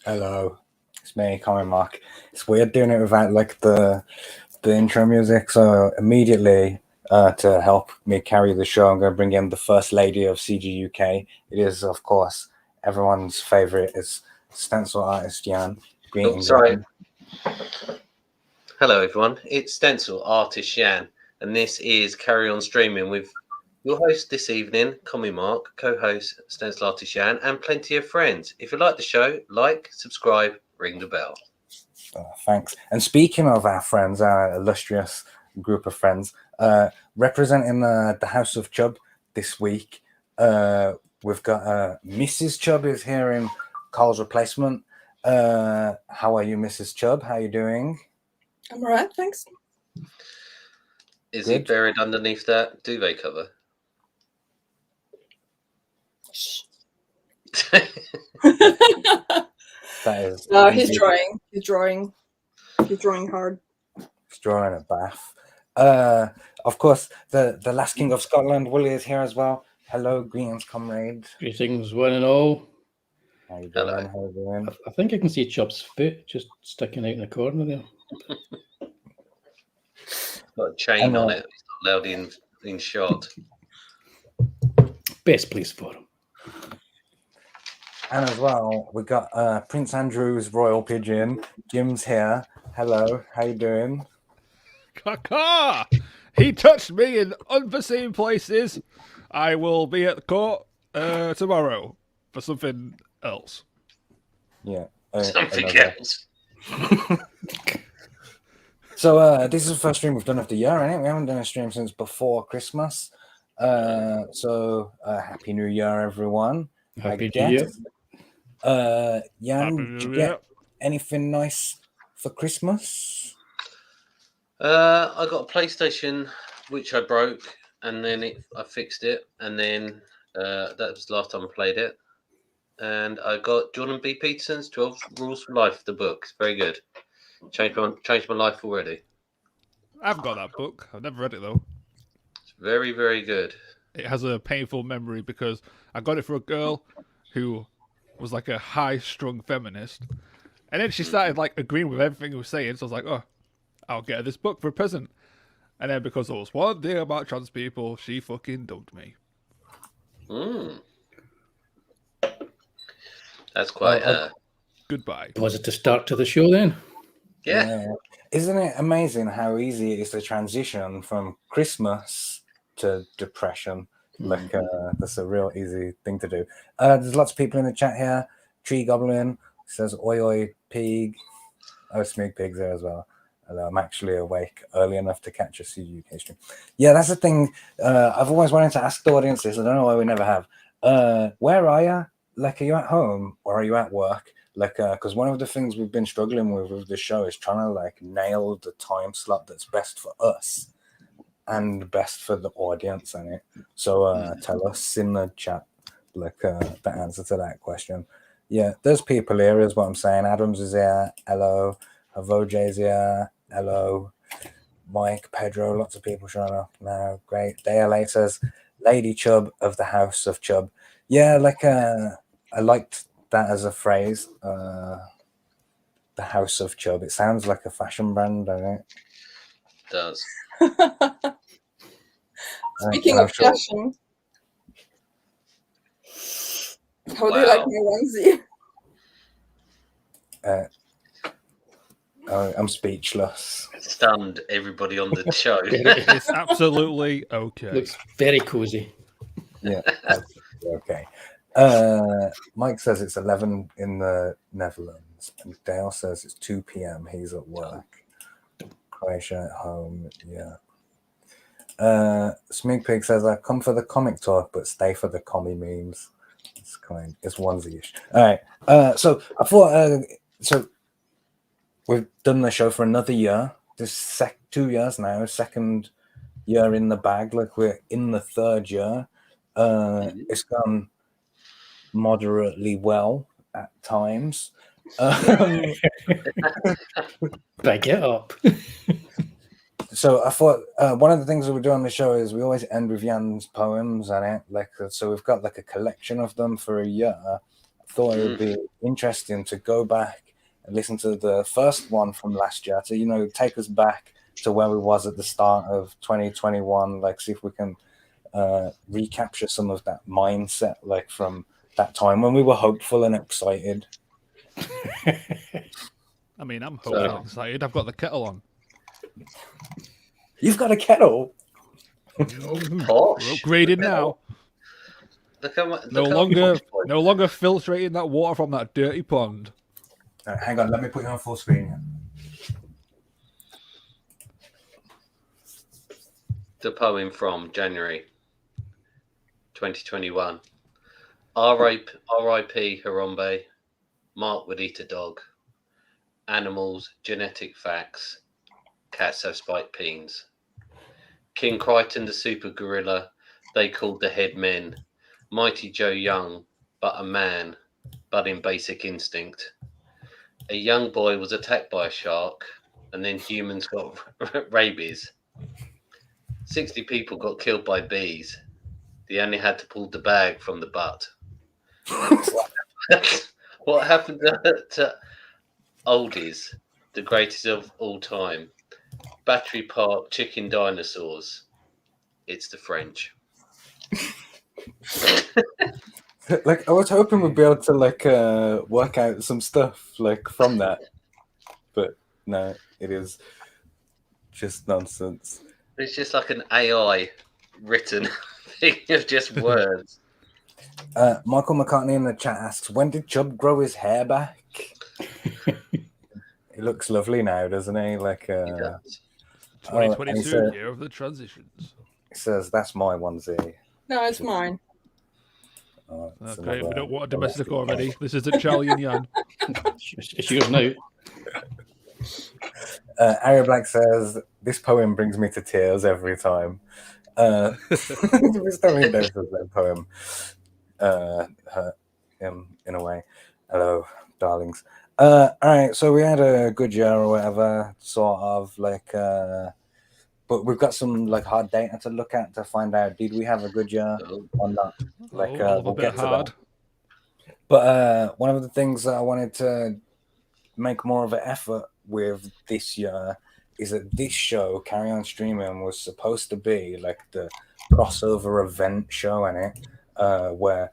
Hello, it's me, Common Mark. It's weird doing it without like the intro music, so immediately to help me carry the show, I'm going to bring in the First Lady of Cguk. It is, of course, everyone's favorite. It's stencil artist Jan. Greetings. Sorry. Hello, everyone. It's stencil artist Jan, and this is Carry On Streaming with your host this evening, Commie Mark, co-host stencil artist Jan, and plenty of friends. If you like the show, like, subscribe, ring the bell. Thanks. And speaking of our friends, our illustrious group of friends, representing the House of Chubb this week, we've got Mrs. Chubb is here in Carl's replacement. How are you, Mrs. Chubb? How are you doing? I'm all right, thanks. Is he buried underneath that duvet cover? That is. No, he's drawing. He's drawing hard. He's drawing a bath. Of course, the last king of Scotland, Willie, is here as well. Hello, greetings, comrade. Greetings, one and all. How you doing? Hello. How you doing? I think I can see Chubb's foot just sticking out in the corner there. Got a chain on it. It's not allowed in shot. Best place for him. And as well, we got Prince Andrew's royal pigeon. Jim's here. Hello, how you doing? Caw! He touched me in unforeseen places. I will be at the court tomorrow for something else. Yeah. Something else. So this is the first stream we've done of the year, isn't it? We haven't done a stream since before Christmas. So Happy New Year, everyone. Happy New Year. Jan, did you get anything nice for Christmas? I got a PlayStation, which I broke, and then I fixed it, and then that was the last time I played it. And I got Jordan B. Peterson's 12 Rules for Life, the book. It's very good. Changed my life already. I've got that book. I've never read it, though. It's very, very good. It has a painful memory because I got it for a girl who was like a high-strung feminist. And then she started like agreeing with everything he was saying. So I was like, oh, I'll get her this book for a present. And then because there was one thing about trans people, she fucking dumped me. That's quite goodbye. Was it the start to the show then? Yeah. Isn't it amazing how easy it is to transition from Christmas to depression? Like that's a real easy thing to do. There's lots of people in the chat here. Tree Goblin says oi oi pig. Oh, Smig Pig's there as well. I'm actually awake early enough to catch a CGK stream. Yeah, that's the thing. I've always wanted to ask the audience this. I don't know why we never have. Where are you? Like, are you at home or are you at work? Like, because one of the things we've been struggling with this show is trying to like nail the time slot that's best for us and best for the audience in it. So tell us in the chat, like, the answer to that question. Yeah, there's people here, is what I'm saying. Adams is here. Hello. Avoj's here. Hello. Mike, Pedro, lots of people showing up now. Great. Dale says, Lady Chubb of the House of Chubb. Yeah, like, I liked that as a phrase. the House of Chub. It sounds like a fashion brand, doesn't it? Does. Speaking I'm of sure- fashion, how do you like my onesie? I'm speechless. Stunned everybody on the show. It's absolutely okay. Looks very cozy. Yeah, okay. Mike says it's 11 in the Netherlands, and Dale says it's 2 p.m. He's at work. Croatia at home, yeah. Smig Pig says I come for the comic talk, but stay for the commie memes. It's onesie-ish. All right. So I thought. So we've done the show for another year. This 2 years now. Second year in the bag. Like we're in the third year. It's gone moderately well at times. Big it up. So I thought one of the things that we do on the show is we always end with Jan's poems and it. Like, so we've got like a collection of them for a year. I thought it would be interesting to go back and listen to the first one from last year to, take us back to where we was at the start of 2021. Like, see if we can recapture some of that mindset, like from that time when we were hopeful and excited. I mean, I'm hopeful and excited. I've got the kettle on. You've got a kettle. Posh. We're upgraded now. No longer filtrating that water from that dirty pond. Right, hang on, let me put you on full screen here. The poem from January 2021. R.I.P. Harambe. Mark would eat a dog. Animals, genetic facts. Cats have spiked peens. King Crichton, the super gorilla, they called the head men. Mighty Joe Young, but a man, but in basic instinct. A young boy was attacked by a shark, and then humans got rabies. 60 people got killed by bees. They only had to pull the bag from the butt. What happened to oldies, the greatest of all time? Battery Park chicken dinosaurs. It's the French. Like I was hoping we'd be able to work out some stuff like from that, but no, it is just nonsense. It's just like an AI written thing of just words. Michael McCartney in the chat asks, when did Chubb grow his hair back? He looks lovely now, doesn't he? Like He does. 2022 year of the transitions. He says, that's my onesie. No, it's mine. It's Okay, we another don't want a domestic already. This isn't Charlie and Jan. It's yours now. Ari Black says, this poem brings me to tears every time. Starry Dose does that poem hurt him in a way. Hello, darlings. All right, so we had a good year or whatever, sort of but we've got some hard data to look at to find out, did we have a good year or not? We'll get hard. That. But one of the things that I wanted to make more of an effort with this year is that this show, Carry On Streaming, was supposed to be like the crossover event show in it, where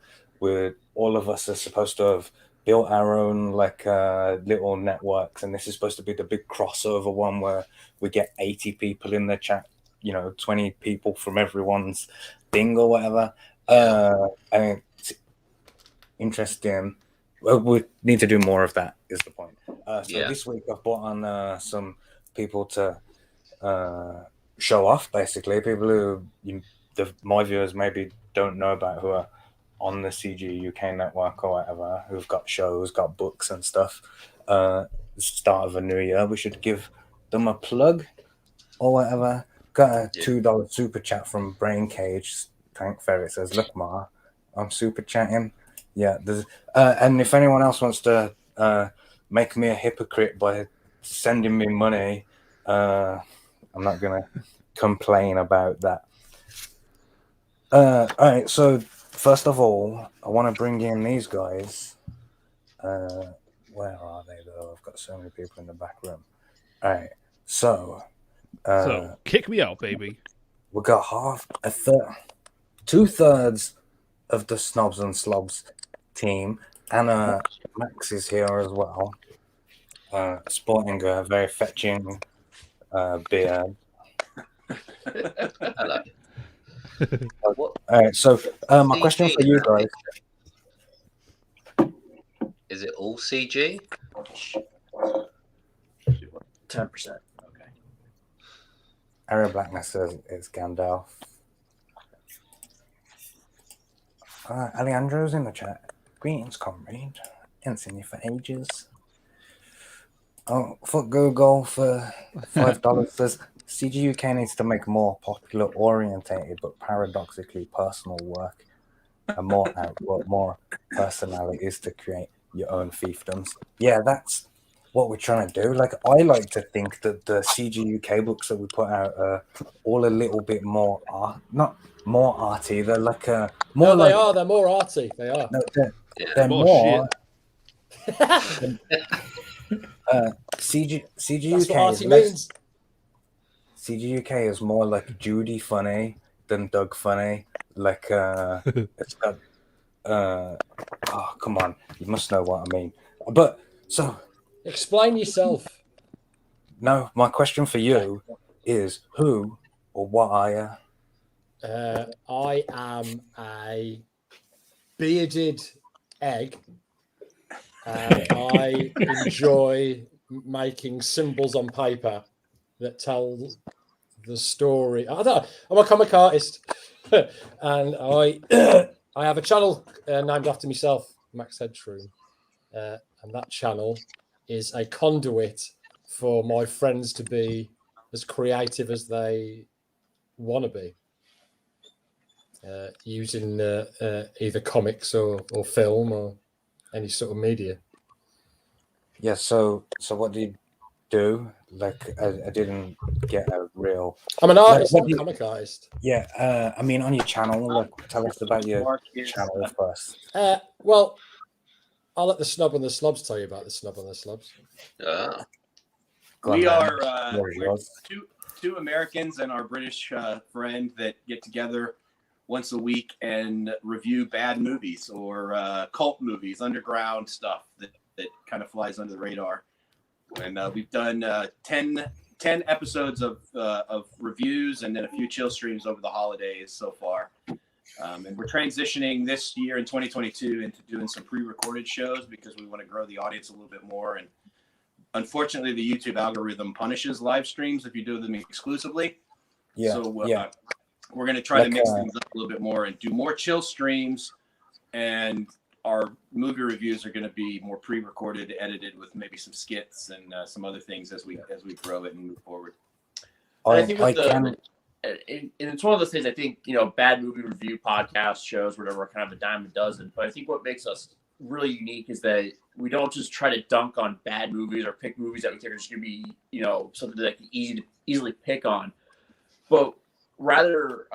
all of us are supposed to have built our own little networks, and this is supposed to be the big crossover one where we get 80 people in the chat, 20 people from everyone's thing or whatever. I mean, it's interesting. Well, we need to do more of that is the point. This week I've brought on some people to show off, basically people who my viewers maybe don't know about, who are on the CG UK network or whatever, who've got shows, got books and stuff. Start of a new year, we should give them a plug or whatever. Got a $2 super chat from Brain Cage. Tank Ferret says, look, Ma, I'm super chatting. Yeah, and if anyone else wants to make me a hypocrite by sending me money, I'm not gonna complain about that. All right, so first of all, I want to bring in these guys. Where are they though? I've got so many people in the back room. All right, so So kick me out, baby. we got 2/3 of the Snobs and Slobs team. Anna Max is here as well, sporting a very fetching beard. Hello. What All right, so my question for you guys. is it? All CG? 10%. Okay. Area Blackness says it's Gandalf. Alejandro's in the chat. Greetings, comrade. Ain't seen you for ages. Oh, fuck Google for $5 says CGUK needs to make more popular orientated but paradoxically personal work and more output, more personalities to create your own fiefdoms. Yeah, that's what we're trying to do. Like, I like to think that the CGUK books that we put out are all a little bit more not more arty. They're like a more No, like they are. They're more arty. They are. no, Yeah. they're More more That's what CGUK arty is less, means. CGUK is more like Judy funny than Doug funny. Like it's got oh come on, you must know what I mean. But so Explain yourself. no, my question for you is who or what are you? I am a bearded egg, and I enjoy making symbols on paper that tell the story. I'm a comic artist, and I I have a channel named after myself, Max Headroom, and that channel is a conduit for my friends to be as creative as they want to be. Using either comics or film or any sort of media. Yeah, so what do you do? Like I didn't get a real I'm an artist, what I'm do a you- comic artist. yeah, I mean on your channel, like tell us about your channel first. Well, I'll let the Snob and the Slobs tell you about the Snob and the Slobs. Ah. Go on, We Dan. are What is we're yours? two Americans and our British friend that get together once a week and review bad movies or cult movies, underground stuff that kind of flies under the radar. And we've done 10 episodes of reviews and then a few chill streams over the holidays so far. And we're transitioning this year in 2022 into doing some pre-recorded shows because we want to grow the audience a little bit more. And unfortunately, the YouTube algorithm punishes live streams if you do them exclusively. Yeah, So yeah. we're going to try to Like, mix things up a little bit more and do more chill streams. And our movie reviews are going to be more pre-recorded, edited with maybe some skits and some other things as we grow it and move forward. I think I with can and it's one of those things. I think bad movie review podcasts, shows, whatever, are kind of a dime a dozen. But I think what makes us really unique is that we don't just try to dunk on bad movies or pick movies that we think are just going to be something that can easily pick on, but rather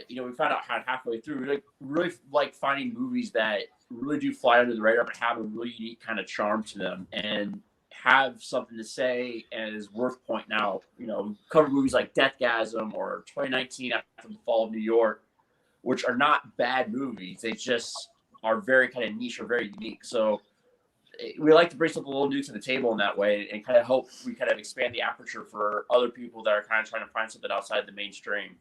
we found out halfway through we really like finding movies that really do fly under the radar but have a really unique kind of charm to them and have something to say and is worth pointing out. Cover movies like Deathgasm or 2019 After the Fall of New York, which are not bad movies. They just are very kind of niche or very unique. So we like to bring something a little new to the table in that way and kind of hope we kind of expand the aperture for other people that are kind of trying to find something outside the mainstream.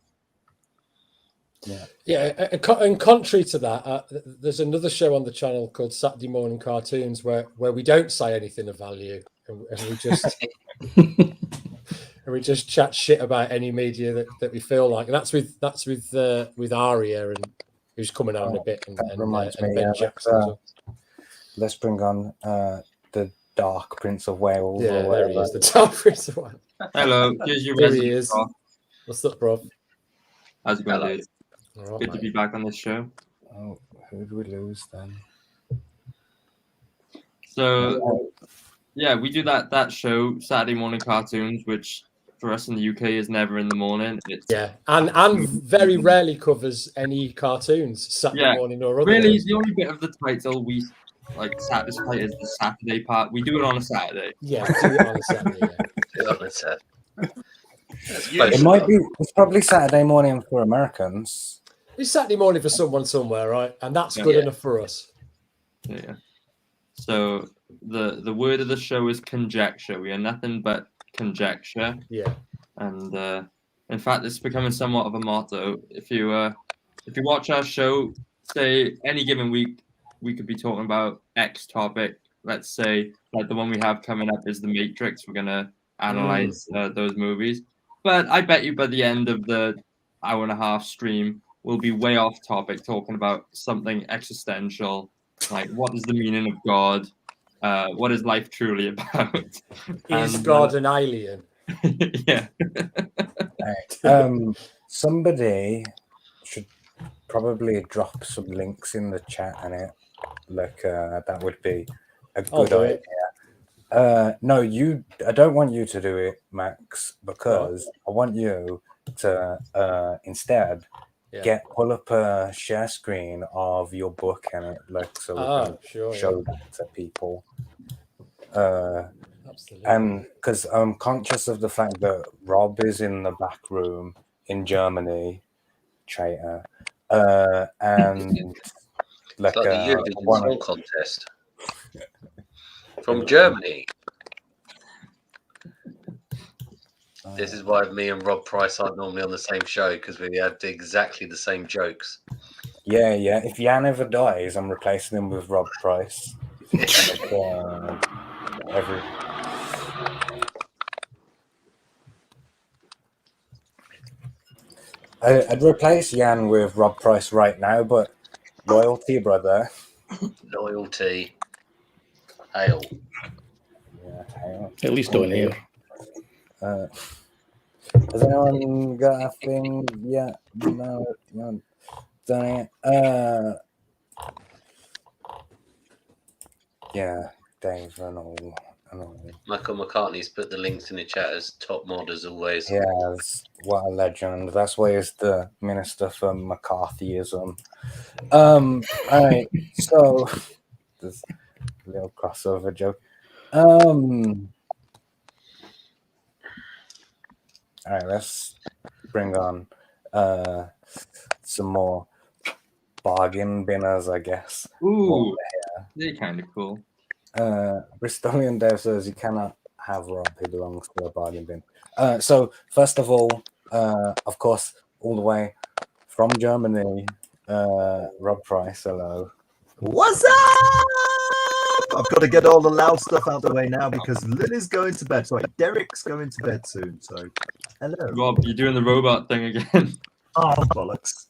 Yeah, and contrary to that, there's another show on the channel called Saturday Morning Cartoons where we don't say anything of value and we just and we just chat shit about any media that we feel like, and that's with Aria and who's coming on in a bit and reminds me, Ben yeah, Jackson as well. let's bring on the Dark Prince of Wales. Yeah, or there whatever. he is, the top Prince of Wales. Hello, here's your There he resident is. prof. What's up, bro? How's it going, dude? All right, Good to mate. be back on this show. Oh, who do we lose then? So, yeah, we do that show, Saturday Morning Cartoons, which for us in the UK is never in the morning. It's Yeah, and very rarely covers any cartoons Saturday Yeah, morning or otherwise. really the only bit of the title we like Despite is the Saturday part. We do it on a Saturday. Yeah, do it on a Saturday. Yeah. To be honest, that's Yeah, close It might enough. be. It's probably Saturday morning for Americans. It's Saturday morning for someone somewhere, right? And that's good Yeah. enough for us. Yeah. So the word of the show is conjecture. We are nothing but conjecture. Yeah. And in fact, it's becoming somewhat of a motto. If you watch our show, say any given week, we could be talking about X topic. Let's say like the one we have coming up is The Matrix. We're gonna analyze those movies. But I bet you by the end of the hour and a half stream, we'll be way off topic, talking about something existential, like what is the meaning of God? What is life truly about? Is And, God an alien? yeah. Right. Somebody should probably drop some links in the chat and it. Like that would be a I'll good do idea. it. No, I don't want you to do it, Max, because I want you to instead pull up a share screen of your book and it, like, so we can show that to people. Absolutely. And because I'm conscious of the fact that Rob is in the back room in Germany, traitor, and It's like the I Eurovision wanna- Song Contest from Germany. This is why me and Rob Price aren't normally on the same show, because we have exactly the same jokes. Yeah. If Jan ever dies, I'm replacing him with Rob Price. I'd replace Jan with Rob Price right now, but loyalty, brother. Loyalty. Hail. Yeah, hail. At least on here. Has anyone got a thing yet? No, done it. Yeah, Dave and all. Michael McCartney's put the links in the chat as top mod as always. Yes, what a legend. That's why he's the minister for McCarthyism. All right, so there's a little crossover joke. All right, let's bring on some more bargain binners, I guess. Ooh, they're kind of cool. Bristolian Dave says you cannot have Rob who belongs to a bargain bin. So first of all, of course, all the way from Germany, Rob Price, hello. What's up? I've got to get all the loud stuff out the way now because Lily's going to bed. Sorry, Derek's going to bed soon. So, hello. Rob, you're doing the robot thing again. Oh, bollocks.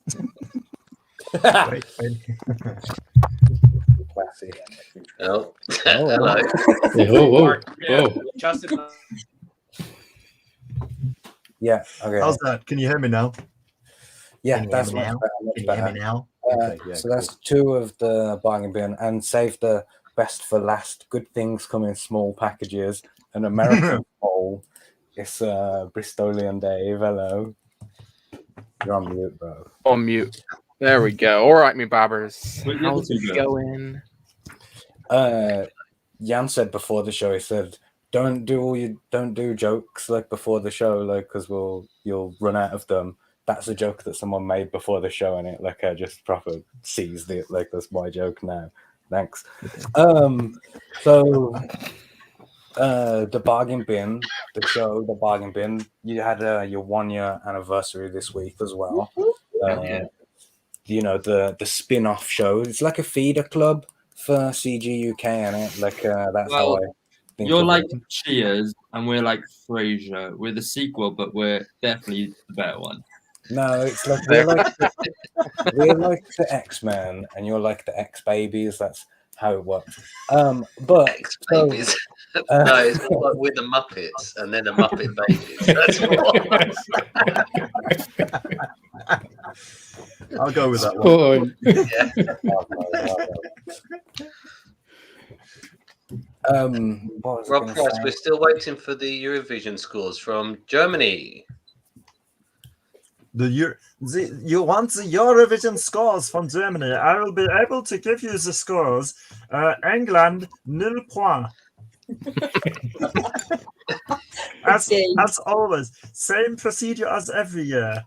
wait. Classy. Oh, hello. Whoa. Justin. Yeah, okay. How's that? Can you hear me now? Yeah, Can you that's hear me much now? better. Much Can you better. hear me now? Okay, yeah, So that's two of the bargain bin, and save the best for last. Good things come in small packages. An American bowl. It's Bristolian Dave. Hello. You're on mute, bro. On mute. There we go. All right, me babbers. Where'd the How's other two it go? going? Jan said before the show, he said, don't do jokes like before the show, like, because you'll run out of them. That's a joke that someone made before the show, and it like I just proper seized it, like that's my joke now. Thanks. So the bargain bin, the show, the bargain bin, you had your 1 year anniversary this week as well. You know, the spin-off show. It's like a feeder club for Cguk, and it like that's how I think you're of like it. Cheers and we're like Frasier. We're the sequel, but we're definitely the better one. No, it's like we're like the X-Men and you're like the X-Babies. That's how it works. But X-Babies. No, it's more like we're the Muppets and then the Muppet Babies. That's what. I'll go with that one. Rob Price, we're still waiting for the Eurovision scores from Germany. You want the Eurovision scores from Germany? I will be able to give you the scores. England 0 points. As always, same procedure as every year.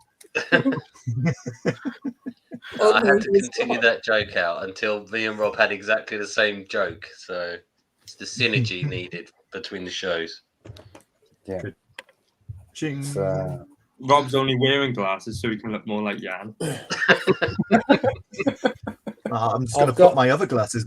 I had to continue that joke out until me and Rob had exactly the same joke. So it's the synergy needed between the shows. Yeah. Ching. Rob's only wearing glasses so he can look more like Jan. I'm just going to put my other glasses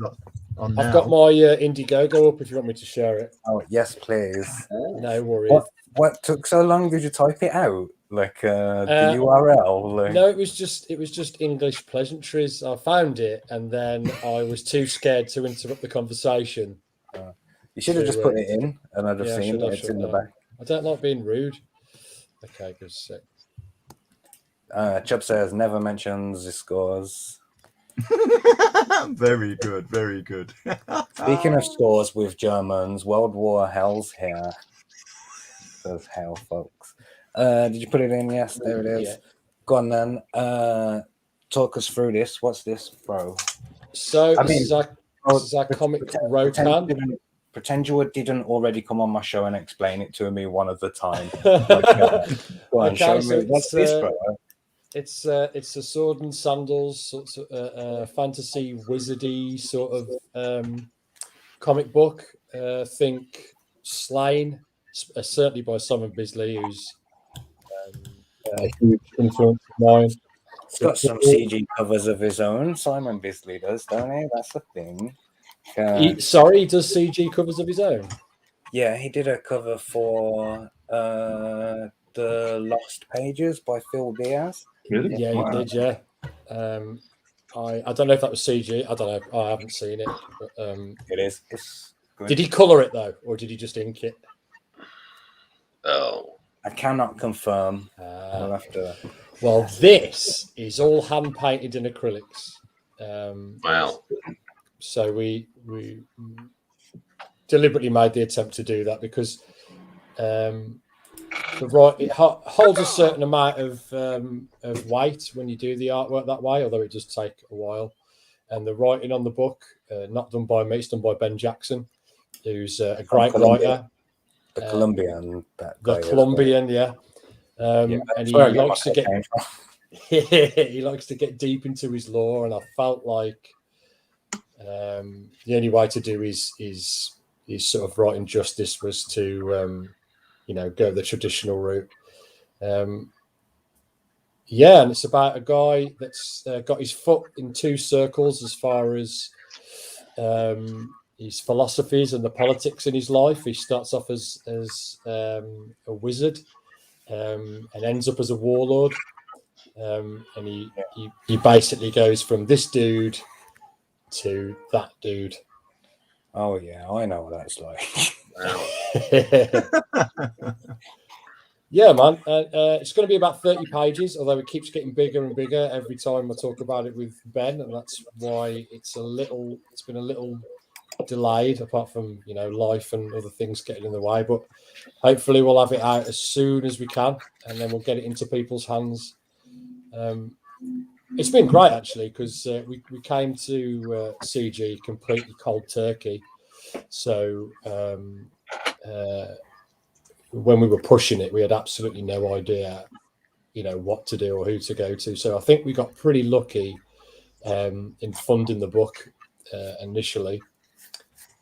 on now. I've got my Indiegogo up if you want me to share it. Oh, yes, please. No worries. What took so long? Did you type it out? Like the URL? Like... No, it was just English pleasantries. I found it and then I was too scared to interrupt the conversation. You should have just put it in and I'd have seen it. It's in the back. I don't like being rude. Okay, good. Sick. Chubb says never mentions the scores. Very good, very good. Speaking of scores with Germans, World War Hell's here. Says hell, folks. Did you put it in? Yes, there it is. Yeah. Go on then. Talk us through this. What's this, bro? So this is our comic Rotan. Pretend you didn't already come on my show and explain it to me one at a time. Go on, show me. What's this, bro? It's a sword and sandals, sort of fantasy wizardy sort of comic book. Think Slain, certainly by Simon Bisley, who's a huge influence of mine. He's got some CG covers of his own. Simon Bisley does, don't he? That's the thing. He does CG covers of his own. Yeah, he did a cover for The Lost Pages by Phil Diaz. Really? Yeah, he did. Yeah. I don't know if that was CG. I don't know. I haven't seen it. But, it is. It's good. Did he colour it though, or did he just ink it? Oh, I cannot confirm. I'll have to. Well, this is all hand painted in acrylics. Wow. So we deliberately made the attempt to do that because it holds a certain amount of weight when you do the artwork that way, although it does take a while. And the writing on the book, not done by me, it's done by Ben Jackson, who's a great writer. The Colombian. The Colombian, yeah. And he likes to get he likes to get deep into his lore, and I felt like the only way to do his sort of writing justice was to go the traditional route. And it's about a guy that's got his foot in two circles as far as his philosophies and the politics in his life. He starts off as a wizard and ends up as a warlord. And he basically goes from this dude to that dude. Oh yeah, I know what that's like. Yeah, man. It's going to be about 30 pages, although it keeps getting bigger and bigger every time I talk about it with Ben, and that's why it's been a little delayed, apart from life and other things getting in the way. But hopefully we'll have it out as soon as we can, and then we'll get it into people's hands. It's been great actually, because we came to CG completely cold turkey. So when we were pushing it, we had absolutely no idea, what to do or who to go to. So I think we got pretty lucky in funding the book initially,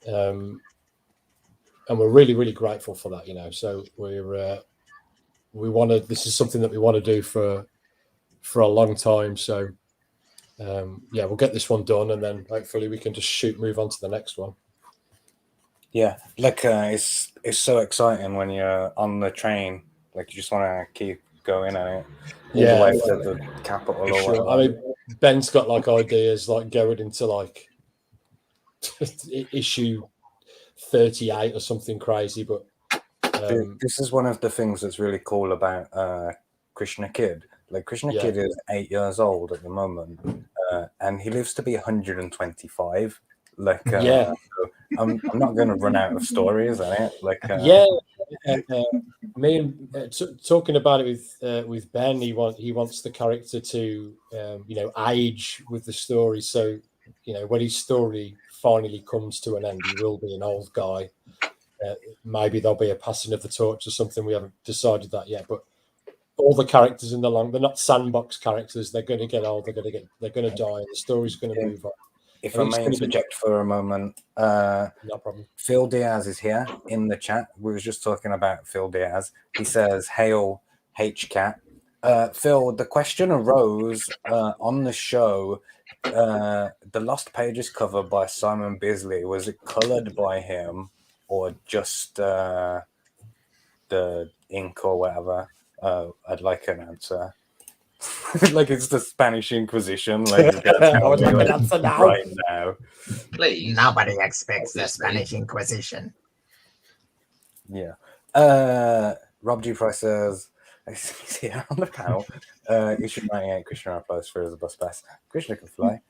and we're really, really grateful for that. So this is something that we want to do for a long time. So we'll get this one done, and then hopefully we can just move on to the next one. Yeah, like it's so exciting when you're on the train. Like you just want to keep going on it all the way to the capital or whatever. I mean, Ben's got like ideas like going into like issue 38 or something crazy. But this is one of the things that's really cool about Krishna Kid. Like Krishna Kid is 8 years old at the moment, and he lives to be 125. Like, so I'm not going to run out of stories on it. Like, Me and talking about it with Ben, he wants the character to age with the story. So when his story finally comes to an end, he will be an old guy. Maybe there'll be a passing of the torch or something. We haven't decided that yet, but all the characters in they're not sandbox characters. They're going to get old. They're going to die. And the story's going to move on. If I may interject for a moment, no problem. Phil Diaz is here in the chat. We were just talking about Phil Diaz. He says, "Hail HCat." Phil, the question arose on the show. The Lost Pages cover by Simon Bisley, was it colored by him or just the ink or whatever? I'd like an answer. Like it's the Spanish Inquisition. Like, I would like an answer now. Right now. Please. Nobody expects the Obviously. Spanish Inquisition. Yeah. Rob G. Price says, he's here on the panel. You should 98 Krishna applies for the bus pass. Krishna can fly.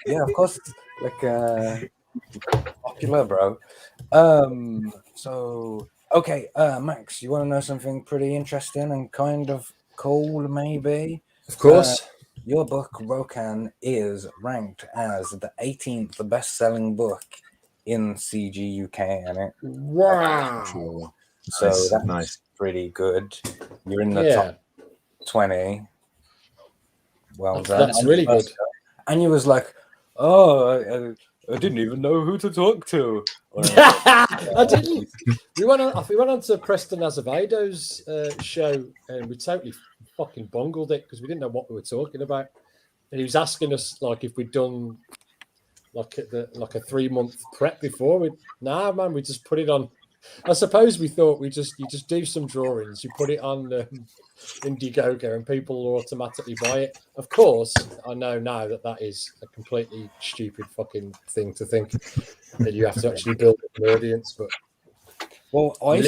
Yeah, of course. Like, popular, bro. So, okay, Max, you want to know something pretty interesting and kind of cool, maybe? Of course. Your book, Rokan, is ranked as the 18th best-selling book in Cguk, and it. Wow. So that's pretty good. You're in the top 20. Well done. That's really good. And you was like, oh, I didn't even know who to talk to. I didn't. We went on to Preston Azevedo's show, and we totally fucking bungled it because we didn't know what we were talking about. And he was asking us like if we'd done like a 3-month prep before. Nah, man, we just put it on. I suppose we thought you just do some drawings, you put it on Indiegogo, and people will automatically buy it. Of course, I know now that is a completely stupid fucking thing to think that you have to actually build an audience. But well, I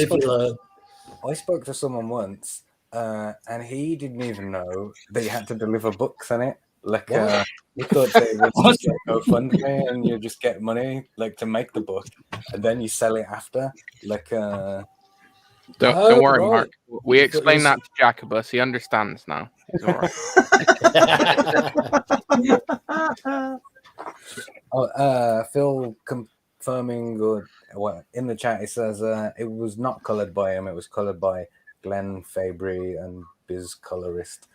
spoke to someone once, and he didn't even know that you had to deliver books in it. Like, he thought they would just GoFundMe and you just get money like to make the book, and then you sell it after. Like, don't worry, Mark. We explained that to Jacobus. He understands now. He's all right. Phil confirming, or well, in the chat, it says it was not colored by him. It was colored by Glenn Fabry and biz colorist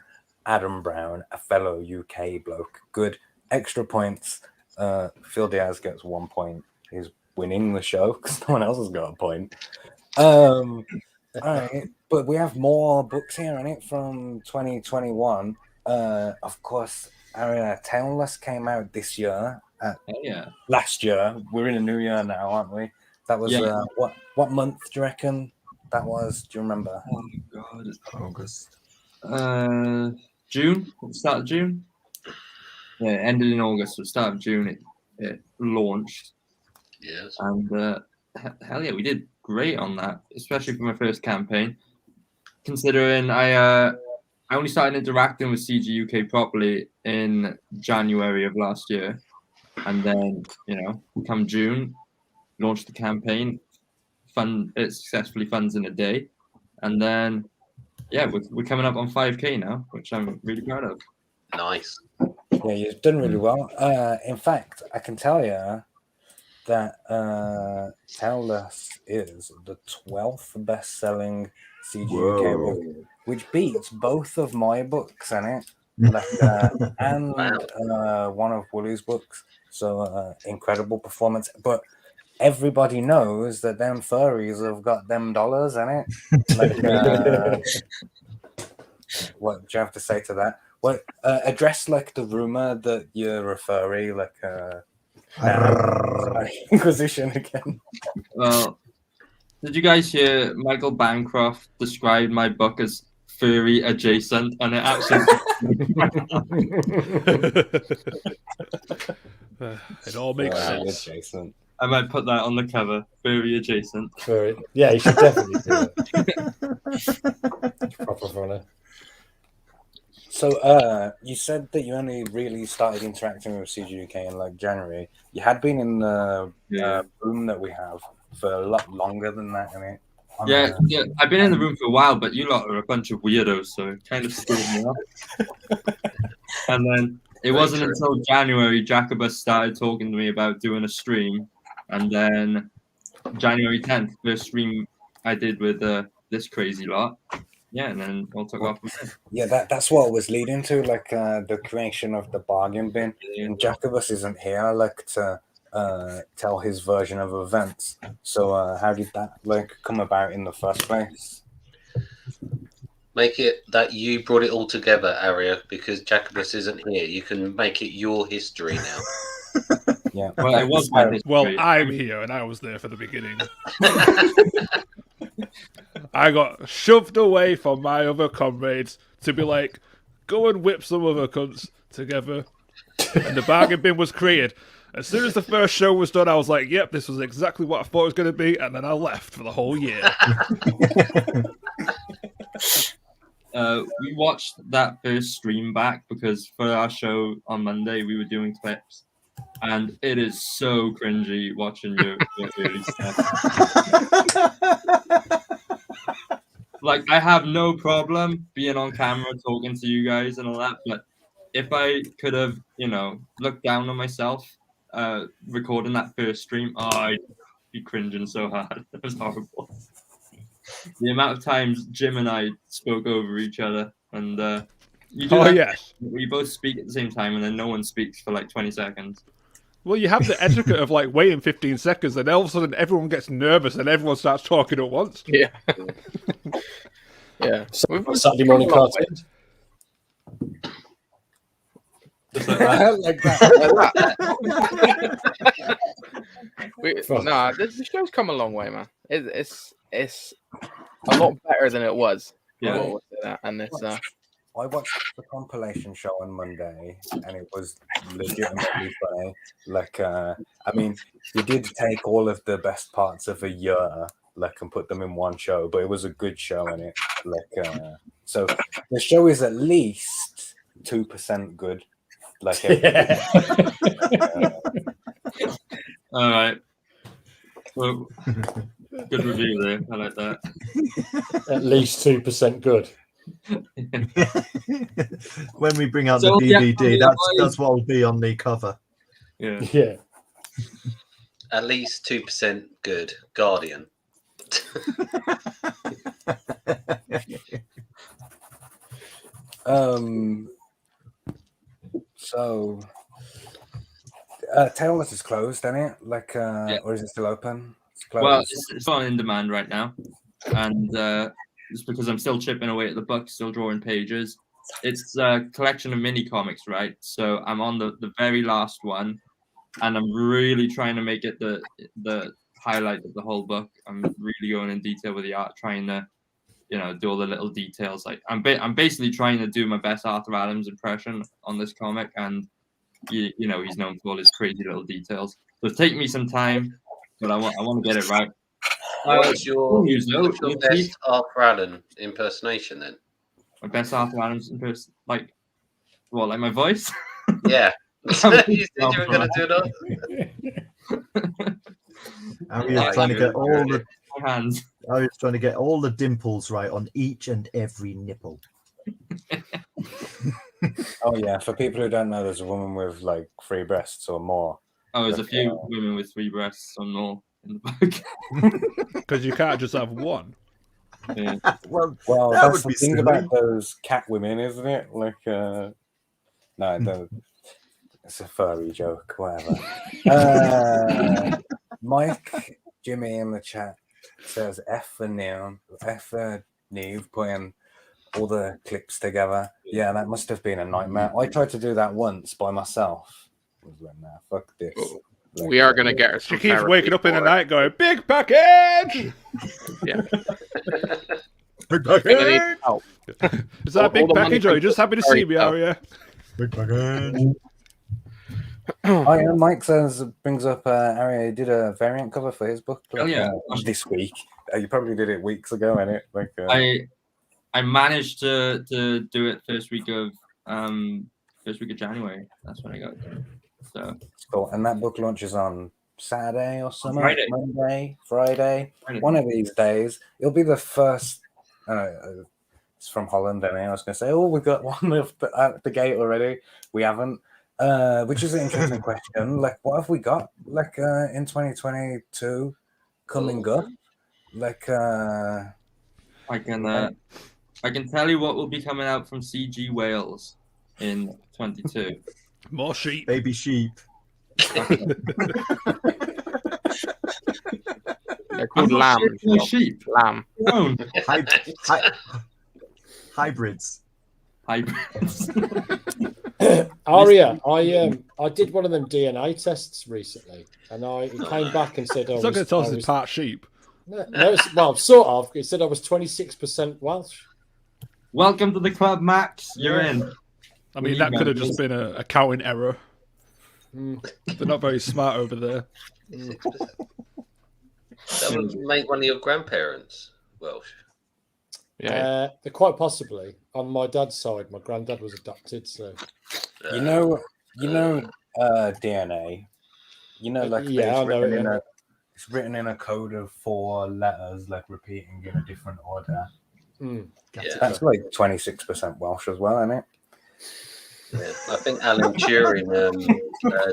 Adam Brown, a fellow UK bloke. Good. Extra points. Phil Diaz gets 1 point. He's winning the show because no one else has got a point. All right, but we have more books here on it from 2021. Of course, Tailless came out this year. Last year. We're in a new year now, aren't we? That was what month do you reckon that was? Do you remember? Oh God, August. June. Start of June. Yeah, it ended in August. So start of June, it launched. Yes. And hell yeah, we did great on that, especially for my first campaign. Considering I only started interacting with Cguk properly in January of last year, and then come June, launched the campaign. It successfully funds in a day, and then we're coming up on 5K now, which I'm really proud of. Nice. Yeah, you've done really well. In fact, I can tell you that Tailless is the 12th best-selling Cguk book, which beats both of my books in it, and one of Wooly's books. So incredible performance. But everybody knows that them furries have got them dollars in it. Like, what do you have to say to that? What address like the rumor that you're a furry, like Inquisition again? Well, did you guys hear Michael Bancroft describe my book as furry adjacent, and it actually it all makes sense. Adjacent. I might put that on the cover. Furry adjacent. Furry. Yeah, you should definitely do it. Proper funny. So, you said that you only really started interacting with Cguk in like January. You had been in the room that we have for a lot longer than that, I mean. Yeah, I've been in the room for a while, but you lot are a bunch of weirdos, so it kind of scared me off. And then it wasn't until January Jacobus started talking to me about doing a stream, and then January 10th, first stream I did with this crazy lot. Yeah, and then we'll talk about from there. Yeah, that's what it was leading to, like the creation of the bargain bin. And Jacobus isn't here, like to tell his version of events. So how did that like come about in the first place? Make it that you brought it all together, Aria, because Jacobus isn't here. You can make it your history now. Yeah. Well, it was my history. Well, I'm here and I was there for the beginning. I got shoved away from my other comrades to be like, go and whip some other cunts together. And the bargain bin was created. As soon as the first show was done, I was like, yep, this was exactly what I thought it was going to be. And then I left for the whole year. We watched that first stream back because for our show on Monday, we were doing clips. And it is so cringy watching your early stuff. Like, I have no problem being on camera talking to you guys and all that, but if I could have, looked down on myself recording that first stream, I'd be cringing so hard. It was horrible. The amount of times Jim and I spoke over each other, and you do that. Yes. We both speak at the same time, and then no one speaks for like 20 seconds. Well, you have the etiquette of like waiting 15 seconds, and all of a sudden everyone gets nervous and everyone starts talking at once. Yeah. Yeah. Saturday morning cartoons. Just like that. Like that. The show's come a long way, man. It's a lot better than it was. Yeah. And it's I watched the compilation show on Monday, and it was legitimately funny. Like, I mean, we did take all of the best parts of a year, like, and put them in one show, but it was a good show in it. Like, so the show is at least 2% good. Like, All right. Well, good review there. I like that. At least 2% good. When we bring out So, the DVD, that's what will be on the cover. Yeah. Yeah. At least 2% good. Guardian. So Tailless is closed, isn't it? Like, or is it still open? It's closed. Well, it's on in demand right now, and it's because I'm still chipping away at the book, still drawing pages. It's a collection of mini comics, right? So I'm on the very last one, and I'm really trying to make it the highlight of the whole book. I'm really going in detail with the art, trying to, do all the little details. Like I'm basically trying to do my best Arthur Adams impression on this comic, and he's known for all his crazy little details. So it's taking me some time, but I want to get it right. What's your best Arthur Allen impersonation then? My best Arthur Adams impersonation, like my voice? Yeah. You said you were going to do that. Harriet's trying to get all the hands. Harriet's trying to get all the dimples right on each and every nipple. Oh yeah, for people who don't know, there's a woman with like 3 breasts or more. Oh, there's a few women with 3 breasts or more in the book. Because you can't just have one. Yeah. Well, that's the thing about those cat women, isn't it? Like, no, it's a furry joke, whatever. Mike, Jimmy in the chat says F for Neon, F for Neve, putting all the clips together. Yeah, that must have been a nightmare. I tried to do that once by myself. I was like, nah, fuck this. We are going to get her. She keeps waking up in the night going, big package! Yeah. Big package! Is that a big package, or are you just happy to see me, Aria? Big package. Oh yeah, Mike brings up Aria did a variant cover for his book this week. You probably did it weeks ago, innit? Like, I managed to do it first week of January. That's when I got it. So cool. And that book launches on Saturday or something, Friday. Monday, Friday, Friday. one of these days. It'll be the first. It's from Holland, anyway. I was going to say, oh, we've got one at the gate already. We haven't, which is an interesting question. Like, what have we got? Like in 2022 coming up? Like, I can tell you what will be coming out from CG Wales in 22. More sheep. Baby sheep. They're called lambs. No sheep. Lamb. No. Hybrids. Hybrids. Aria, I did one of them DNA tests recently, and it came back and said, It's not going to tell us it's part sheep. No, well, sort of. It said I was 26% Welsh. Welcome to the club, Max. You're in. I mean, that could have just been a counting error. They're not very smart over there. That would make one of your grandparents Welsh. Yeah. They're quite possibly. On my dad's side, my granddad was adopted, so. You know, DNA. You know, like Yeah, I know it, yeah. it's written in a code of 4 letters, like repeating in a different order. That's like 26% Welsh as well, isn't it? Yeah, I think Alan Turing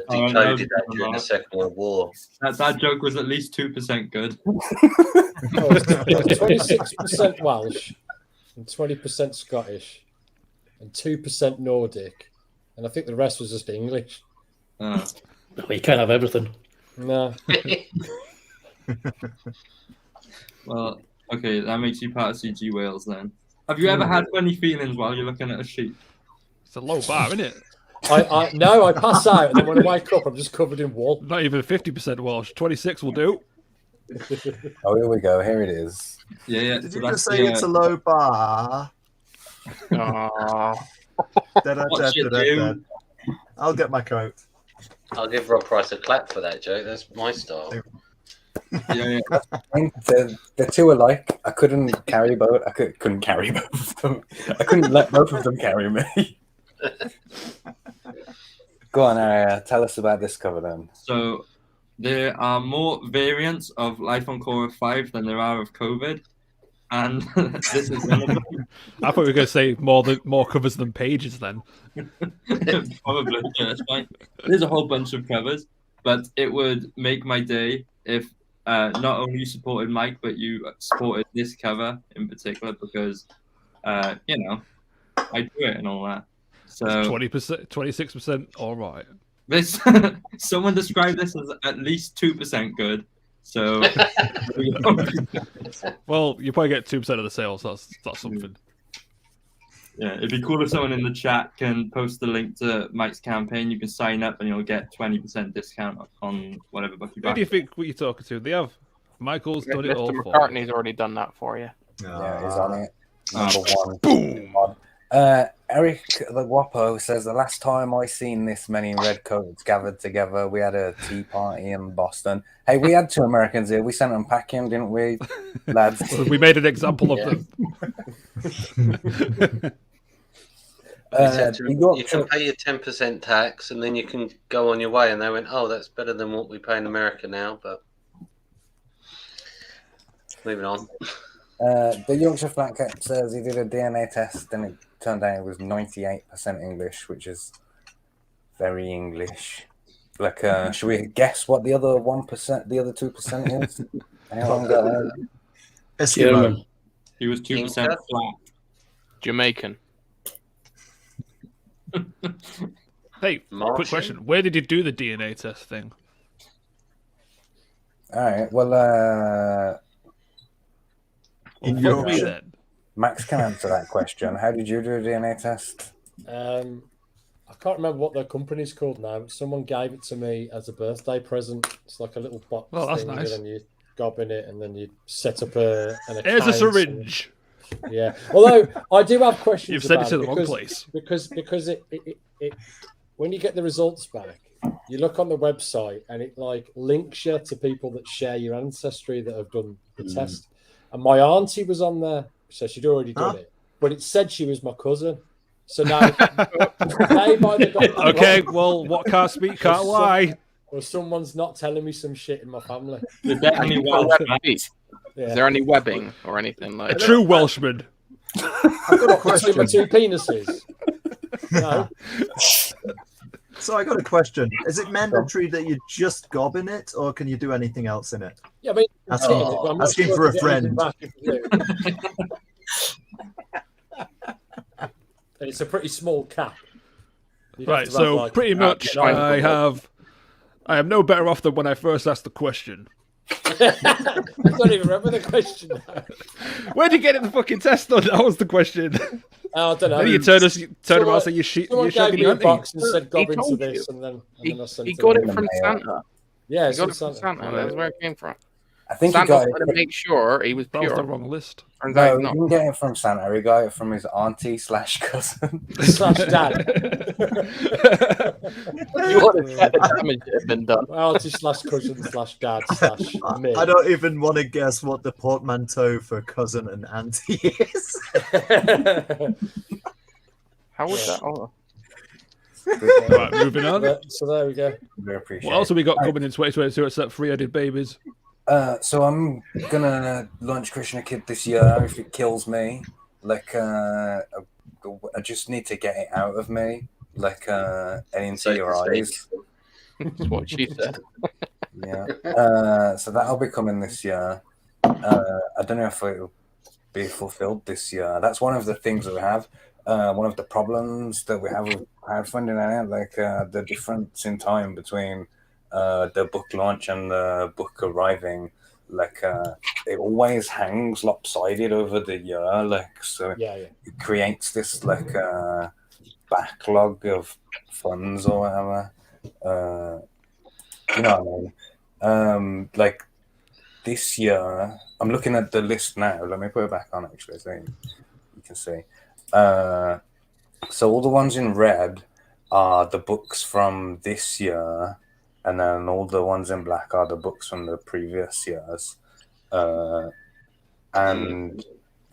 decoded that during the Second World War. That joke was at least 2% good. 26% Welsh, and 20% Scottish, and 2% Nordic, and I think the rest was just English. Well, you can't have everything. No. Well, okay, that makes you part of CG Wales then. Have you ever had funny feelings while you're looking at a sheep? It's a low bar, isn't it? No, I pass out, and then when I wake up, I'm just covered in wool. Not even 50% Welsh. 26 will do. Oh, here we go. Here it is. Yeah. Did you just say it's a low bar? I'll get my coat. I'll give Rob Price a clap for that joke. That's my style. Yeah. They're two alike. I couldn't carry both. I couldn't carry both of them. I couldn't let both of them carry me. Go on, Aria. Tell us about this cover then. So there are more variants of Life on Korra 5 than there are of COVID. And this is one of them. I thought we were going to say more covers than pages then. Probably, yeah, that's fine. There's a whole bunch of covers, but it would make my day if not only you supported Mike, but you supported this cover in particular because, I do it and all that. So 20%, 26%, all right. This someone described this as at least 2% good. So, well, you probably get 2% of the sales. That's something. Yeah, it'd be cool if someone in the chat can post the link to Mike's campaign. You can sign up and you'll get 20% discount on whatever book you buy. Who do you think what you're talking to? They have Michael's done it all Mr. for McCartney's already done that for you. Yeah, he's on it. Number one. Boom. Eric the Guapo says the last time I seen this many redcoats gathered together, we had a tea party in Boston. Hey, we had 2 Americans here. We sent them packing, didn't we, lads? We made an example of them. You can pay your 10% tax, and then you can go on your way. And they went, "Oh, that's better than what we pay in America now." But moving on. The Yorkshire Flat Cat says he did a DNA test and it turned out it was 98% English, which is very English. Like, should we guess what the other 1%, the other 2% is? Anyone got that? Eskimo. He was 2% flat. Jamaican. Hey, quick question. Where did you do the DNA test thing? All right. Well, in Yorkshire. Max can answer that question. How did you do a DNA test? I can't remember what their company's called now, but someone gave it to me as a birthday present. It's like a little box that's thing, nice. and then you gob in it, and then you set up an account. Here's a syringe. Yeah. Although I do have questions. You've sent it about to the wrong place. Because it when you get the results back, you look on the website and it like links you to people that share your ancestry that have done the test. And my auntie was on there, so she'd already done it, but it said she was my cousin. So now, Okay, well, what can't speak can't lie. or someone's not telling me some shit in my family. Is there any Welsh Is Yeah. there any webbing or anything like A that? true Welshman. I've got a Between my question. two penises. No. So I got a question. Is it mandatory that you just gob in it, or can you do anything else in it? Yeah, I mean, Asking- it, but I'm not asking sure for if a I get anything friend. back if you do. And it's a pretty small cap. You'd have Right, to so have, like, pretty much I am no better off than when I first asked the question. I don't even remember the question now. Where'd you get it the fucking test done? That was the question. Oh, I don't know. Then you turn around and say you Someone showed gave me me a the box and Look, said he gob into told this, you. and then I sent He it. got on. it from Santa. Yeah, He got it it's from Santa. Santa. That's where it came from. I think he Santa got wanted it. to make sure he was That was pure. the wrong list. Turns out No, he's he not. didn't get it from Santa. He got it from his auntie / cousin. Slash dad. You would have said the damage that had been done. Auntie / cousin / dad / me. I don't even want to guess what the portmanteau for cousin and auntie is. How was that? Oh. Right, moving on. So there we go. We appreciate What else have we got it. coming in 2022 except three-headed babies? So I'm gonna launch Krishna Kid this year if it kills me. Like, I just need to get it out of me, like, and into So your to speak. eyes. That's what she said. Yeah. So that'll be coming this year. I don't know if it'll be fulfilled this year. That's one of the things that we have. One of the problems that we have with crowdfunding, like the difference in time between the book launch and the book arriving, like it always hangs lopsided over the year, like so it creates this like backlog of funds or whatever. You know what I mean? Like this year, I'm looking at the list now. Let me put it back on actually, so you can see. So all the ones in red are the books from this year, and then all the ones in black are the books from the previous years. And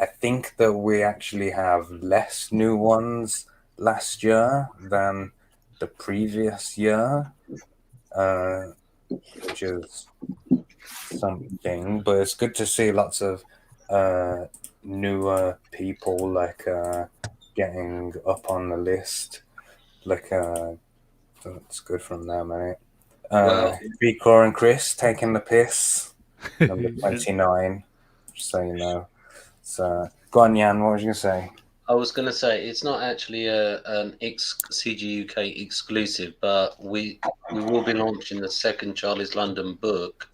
I think that we actually have less new ones last year than the previous year, which is something. But it's good to see lots of newer people like getting up on the list. Like that's good from them, mate. Vicor and Chris taking the piss. Number 29, just so you know. So go on, Jan, what was you gonna say? I was going to say it's not actually an Cguk exclusive, but we will be launching the second Charlie's London book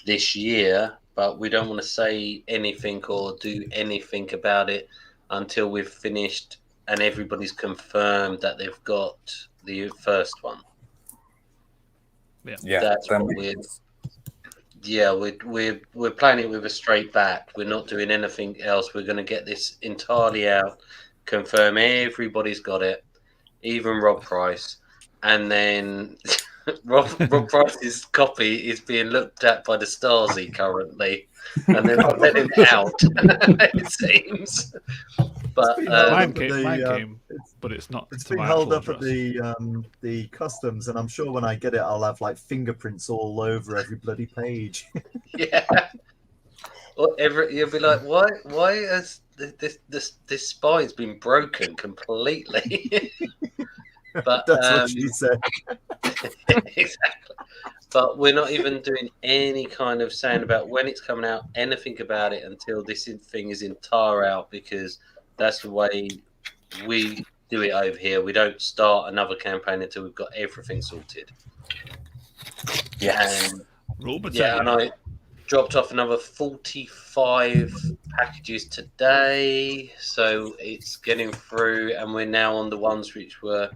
this year, but we don't want to say anything or do anything about it until we've finished and everybody's confirmed that they've got the first one. Yeah, that's what we're. Yeah, we're playing it with a straight back. We're not doing anything else. We're going to get this entirely out, confirm everybody's got it, even Rob Price, and then Rob Price's copy is being looked at by the Stasi currently, and they're not letting him out. It seems, but mine came, but it's not. It's to been my held actual up at address. the customs, and I'm sure when I get it, I'll have like fingerprints all over every bloody page. Yeah. Or you'll be like, why has this spine's been broken completely? But That's what she said. Exactly. But we're not even doing any kind of saying about when it's coming out, anything about it until this thing is entire out, because that's the way we do it over here. We don't start another campaign until we've got everything sorted. Yes. And I dropped off another 45 packages today, so it's getting through, and we're now on the ones which were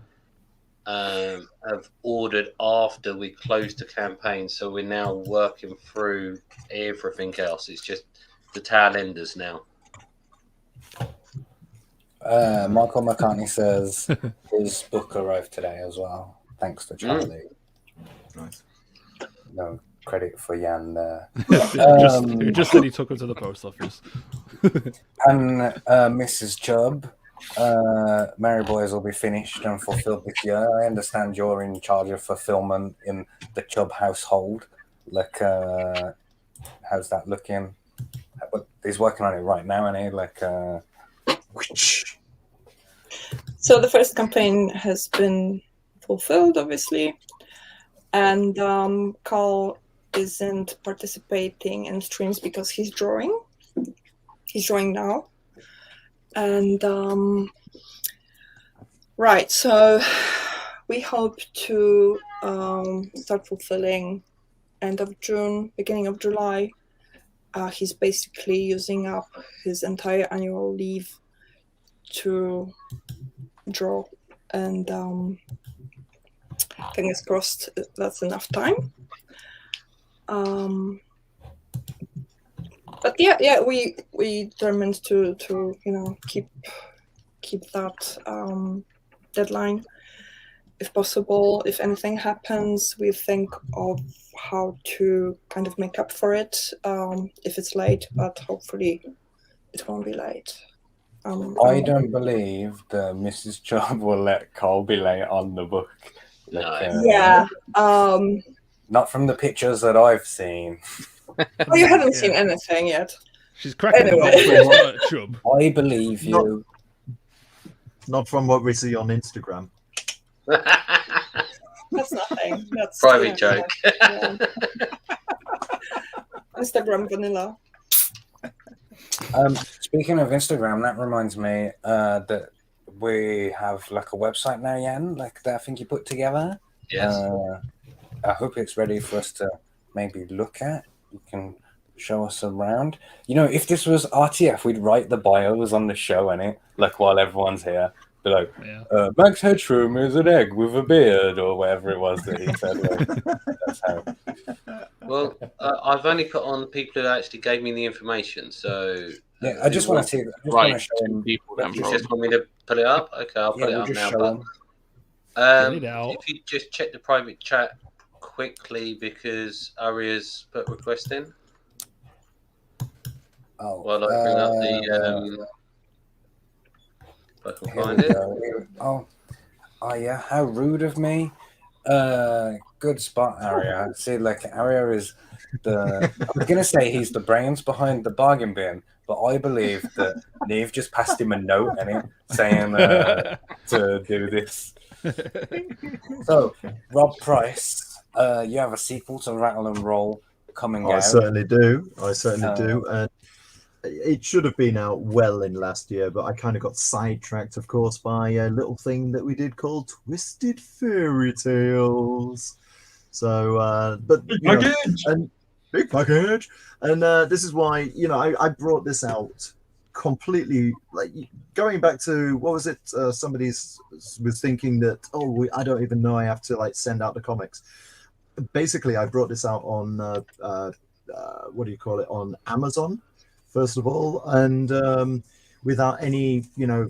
have ordered after we closed the campaign. So we're now working through everything else. It's just the tail enders now. Michael McCartney says his book arrived today as well, thanks to Charlie. Nice. No credit for Jan there. It just said he took him to the post office. And Mrs. Chubb Merry Boys will be finished and fulfilled this year. I understand you're in charge of fulfillment in the Chubb household. Like, how's that looking? But he's working on it right now, and he like. So the first campaign has been fulfilled, obviously, and Carl isn't participating in streams because he's drawing. He's drawing now, and right. So we hope to start fulfilling end of June, beginning of July. He's basically using up his entire annual leave to draw, and fingers crossed that's enough time. But yeah, we determined to keep that deadline if possible. If anything happens, we think of how to kind of make up for it if it's late, but hopefully it won't be late. I don't believe that Mrs. Chubb will let Cole be late on the book. Like, yeah. Not from the pictures that I've seen. Oh, you haven't seen anything yet. She's cracking Anyway. the Chubb. I believe you. Not from what we see on Instagram. That's nothing. That's Private joke. Yeah. Instagram vanilla. Speaking of Instagram, that reminds me that we have like a website now, Jan, like that I think you put together. Yes. I hope it's ready for us to maybe look at. You can show us around. You know, if this was RTF, we'd write the bios on the show, innit? Like while everyone's here. Be like, Max Hedstrom is an egg with a beard, or whatever it was that he said. Like, that's how. Well, I've only put on people who actually gave me the information, so yeah, I just want to see. Right, want to show them. people. Then you just want me to put it up? Okay, I'll put it up now. But if you just check the private chat quickly, because Aria's put request in. Oh, while I bring up the. If I can find it. Oh yeah, how rude of me. Good spot, Aria. See, like Aria is the. I was gonna say he's the brains behind the bargain bin, but I believe that Neve just passed him a note saying to do this. So, Rob Price, you have a sequel to Rattle and Roll coming out. I certainly do. And it should have been out well in last year, but I kind of got sidetracked, of course, by a little thing that we did called Twisted Fairy Tales. So, but big package, and this is why I brought this out completely, like going back to what was it? Somebody was thinking that I don't even know I have to like send out the comics. Basically, I brought this out on what do you call it, on Amazon. First of all, and without any,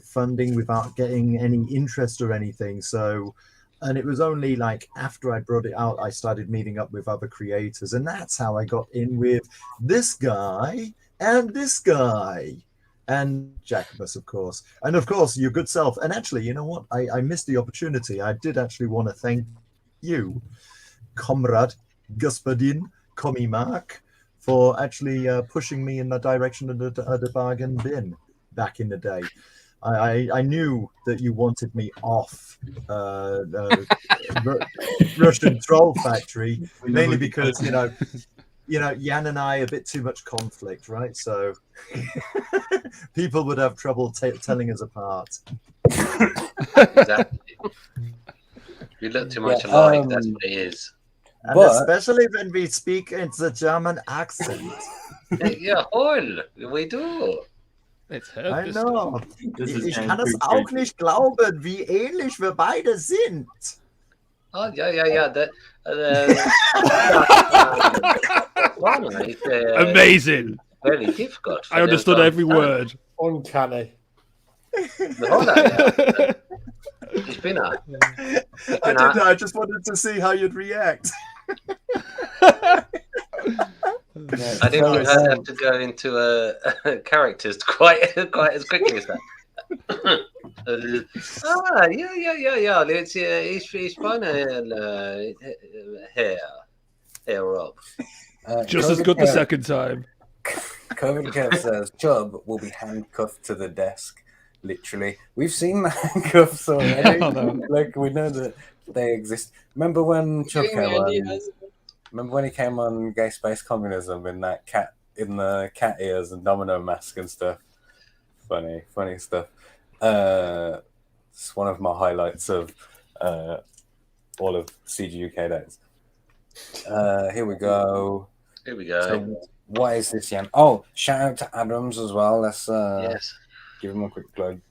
funding, without getting any interest or anything. So, and it was only like after I brought it out, I started meeting up with other creators, and that's how I got in with this guy and this guy, and Jacobus, of course, and of course your good self. And actually, you know what? I missed the opportunity. I did actually want to thank you, comrade Господин Comimark, for actually pushing me in the direction of the bargain bin back in the day. I knew that you wanted me off Russian Troll Factory, mainly because Jan and I a bit too much conflict, right? So people would have trouble telling us apart. Exactly. We look too much alike. That's what it is. And especially when we speak in the German accent. Yeah, we do. I know. Ich kann es auch nicht glauben, wie ähnlich wir beide sind. Oh, yeah. Amazing. Very difficult. I understood every word. Uncanny. I just wanted to see how you'd react. I didn't think I'd have to go into characters quite as quickly as that. Ja. Ich meine Herr Rob. Just as good the second time. COVID Kev says Chubb will be handcuffed to the desk. Literally, we've seen the handcuffs already. Like we know that they exist. Remember when Chubb came on? Remember when he came on Gay Space Communism in that cat in the cat ears and domino mask and stuff? Funny stuff. It's one of my highlights of all of Cguk days. Here we go. So, what is this, Jan? Oh, shout out to Adams as well. Let's give him a quick plug.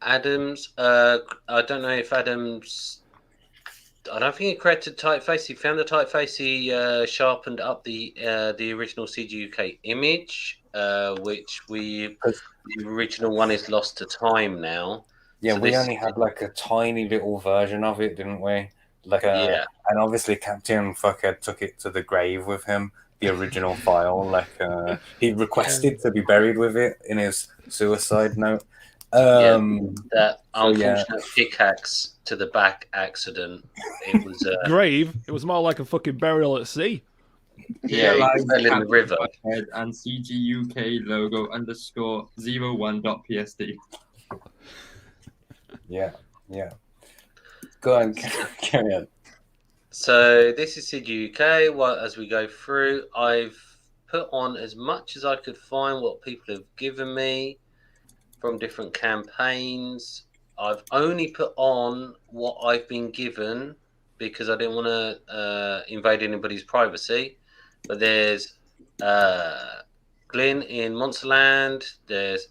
Adams, I don't know if Adams. I don't think he created typeface. He found the typeface. He sharpened up the original CGUK image, which the original one is lost to time now. Yeah, so we only had like a tiny little version of it, didn't we? And obviously Captain Fuckhead took it to the grave with him, the original file. He requested to be buried with it in his suicide note. That unfortunate pickaxe to the back accident. It was grave. It was more like a fucking burial at sea. Yeah, it fell in the river. And CGUK logo _01.psd. Yeah. Go on, carry on. So this is CGUK. Well, as we go through, I've put on as much as I could find what people have given me from different campaigns. I've only put on what I've been given because I didn't want to invade anybody's privacy. But there's Glyn in Monsterland. There's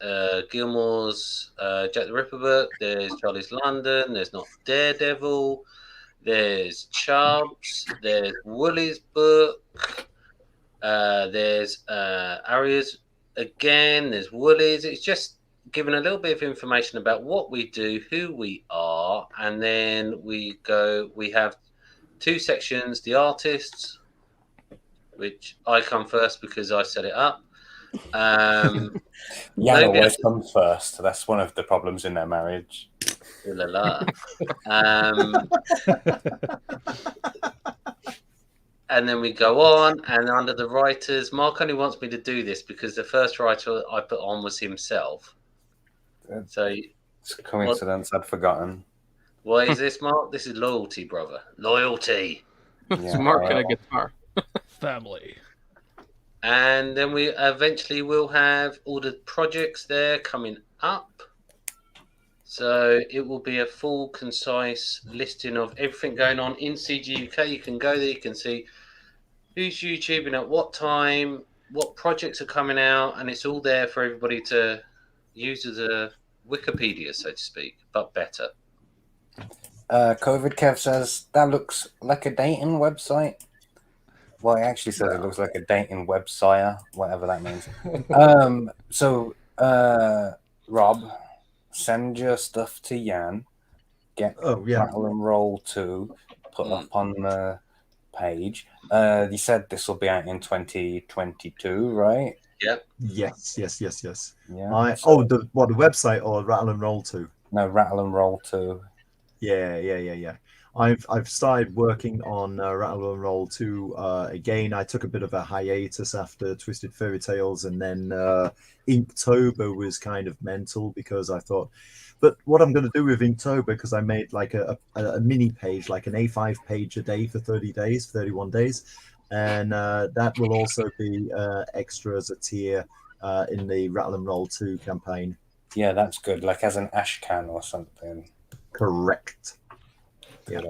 Gilmore's Jack the Ripper book. There's Charlie's London. There's Not Daredevil. There's Chubbs. There's Woolly's book. There's Aria's again. There's Woolly's. It's just giving a little bit of information about what we do, who we are, and then we have two sections: the artists, which I come first because I set it up. Jan always comes first. That's one of the problems in their marriage. Ooh la la. And then we go on, and under the writers, Mark only wants me to do this because the first writer I put on was himself. So it's a coincidence. I'd forgotten. What is this, Mark? This is loyalty, brother. Loyalty. It's Mark and a guitar. Family. And then we eventually will have all the projects there coming up. So it will be a full, concise listing of everything going on in CGUK. You can go there, you can see who's YouTubing at what time, what projects are coming out, and it's all there for everybody to use as a Wikipedia, so to speak, but better. COVID Kev says that looks like a dating website. Well, he actually says it looks like a dating website, whatever that means. Rob, send your stuff to Jan. Get Rattle and Roll 2 put up on the page. You said this will be out in 2022, right? Yep. Yes. Yeah. The website or Rattle and Roll 2? No, Rattle and Roll 2. Yeah. I've started working on Rattle and Roll 2 again. I took a bit of a hiatus after Twisted Fairy Tales, and then Inktober was kind of mental because I thought, but what I'm going to do with Inktober, because I made like a mini page, like an A5 page a day for 31 days, and that will also be extra as a tier in the Rattle and Roll 2 campaign. Yeah, that's good, like as an ash can or something. Correct. Good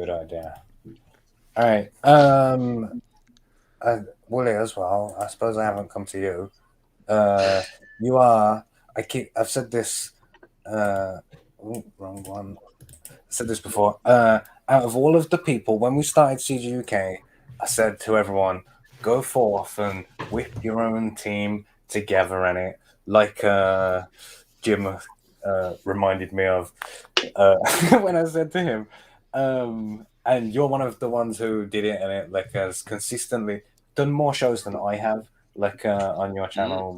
idea. All right. Wooly as well. I suppose I haven't come to you. You are. I've said this. Wrong one. I said this before. Out of all of the people, when we started CGUK, I said to everyone, go forth and whip your own team together in it, like Jim reminded me of when I said to him. And you're one of the ones who did it, and it like has consistently done more shows than I have, like on your channel,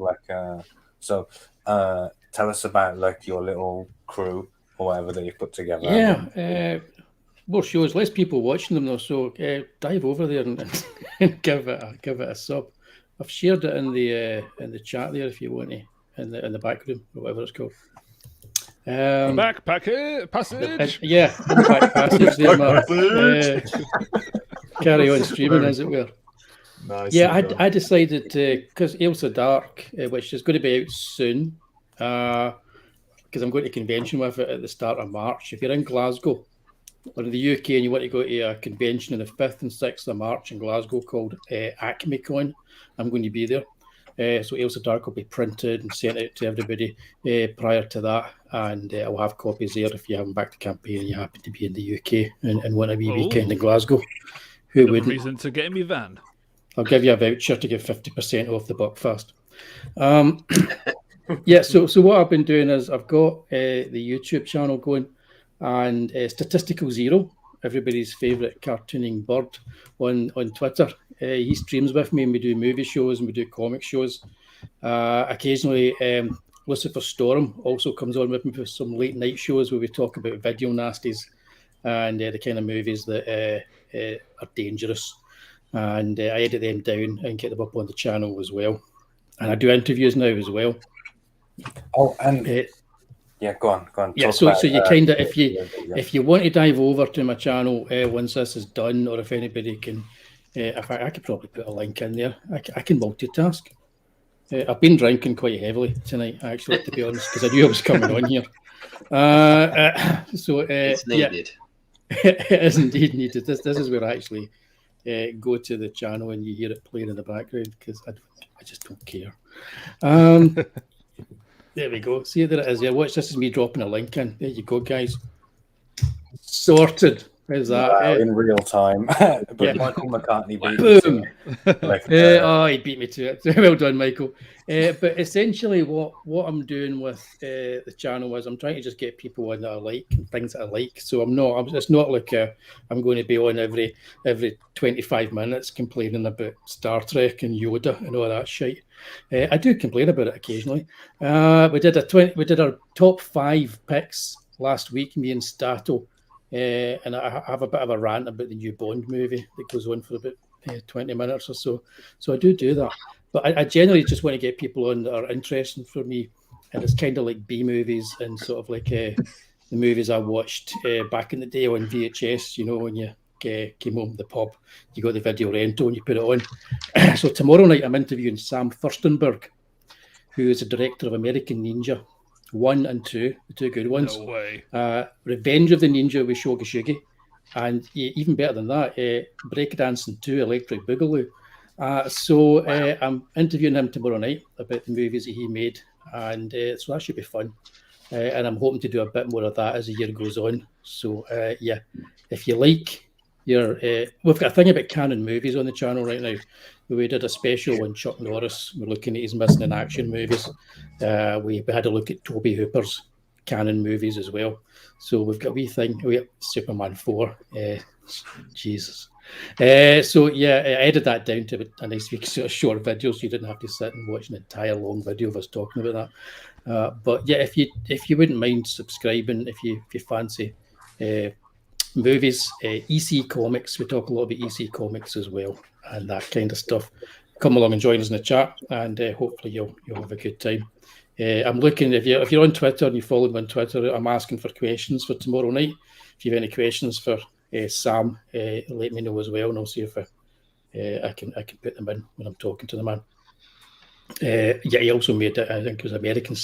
tell us about like your little crew or whatever that you put together. Yeah, more shows, less people watching them though. So dive over there and give it a sub. I've shared it in the chat there if you want to, in the back room or whatever it's called. Back passage. Yeah, in the back passage there, Mark. Carry on streaming, as it were. Nice. Yeah, I decided to, because Ailsa Dark, which is going to be out soon, because I'm going to convention with it at the start of March. If you're in Glasgow or in the UK and you want to go to a convention on the 5th and 6th of March in Glasgow called AcmeCon, I'm going to be there. So Ailsa Dark will be printed and sent out to everybody prior to that, and I'll have copies there if you haven't backed the campaign and you happen to be in the UK and want a wee weekend in Glasgow. Who Another wouldn't? reason to get in me van. I'll give you a voucher to get 50% off the Buckfast. Yeah, so what I've been doing is I've got the YouTube channel going, and Statistical Zero, everybody's favourite cartooning bird on Twitter. He streams with me and we do movie shows and we do comic shows. Occasionally, Lucifer Storm also comes on with me for some late night shows where we talk about video nasties and the kind of movies that are dangerous. And I edit them down and get them up on the channel as well. And I do interviews now as well. Oh, and yeah, go on. Yeah, so you kind of, if you want to dive over to my channel once this is done, or if anybody can, in fact, I could probably put a link in there. I can multitask. I've been drinking quite heavily tonight, actually, to be honest, because I knew I was coming on here. So it's needed. Yeah, it is indeed needed. This is where I actually go to the channel and you hear it playing in the background, because I just don't care. There we go. See, there it is. Yeah, watch. This is me dropping a link in. There you go, guys. Sorted. How's that? Wow, in real time. But Yeah. Michael McCartney beat Boom. me to it. Like, Oh, he beat me to it. Well done, Michael. But essentially, what I'm doing with the channel is I'm trying to just get people on that I like and things that I like. So it's not like I'm going to be on every 25 minutes complaining about Star Trek and Yoda and all that shit. I do complain about it occasionally. We did our top 5 picks last week, me and Stato. And I have a bit of a rant about the new Bond movie that goes on for about 20 minutes or so. So I do that. But I generally just want to get people on that are interesting for me. And it's kind of like B movies and sort of like the movies I watched back in the day on VHS, you know, when you came home from the pub, you got the video rental and you put it on. So tomorrow night I'm interviewing Sam Furstenberg, who is the director of American Ninja 1 and 2, the 2 good ones. No way. Revenge of the Ninja with Shogi, and even better than that, Breakdancing 2, Electric Boogaloo. So I'm interviewing him tomorrow night about the movies that he made, and so that should be fun. And I'm hoping to do a bit more of that as the year goes on. So yeah, if you like we've got a thing about canon movies on the channel right now. We did a special on Chuck Norris. We're looking at his missing in action movies. We had a look at Toby Hooper's canon movies as well. So we've got a wee thing. We have Superman 4. Jesus. So yeah, I edited that down to a nice week sort of short video, so you didn't have to sit and watch an entire long video of us talking about that. But yeah, if you wouldn't mind subscribing, if you fancy movies, EC Comics, we talk a lot about EC Comics as well and that kind of stuff. Come along and join us in the chat, and hopefully you'll have a good time. I'm looking, if you're on Twitter and you follow me on Twitter, I'm asking for questions for tomorrow night. If you have any questions for Sam, let me know as well, and I'll see if I can put them in when I'm talking to the man. Yeah, he also made it, I think it was American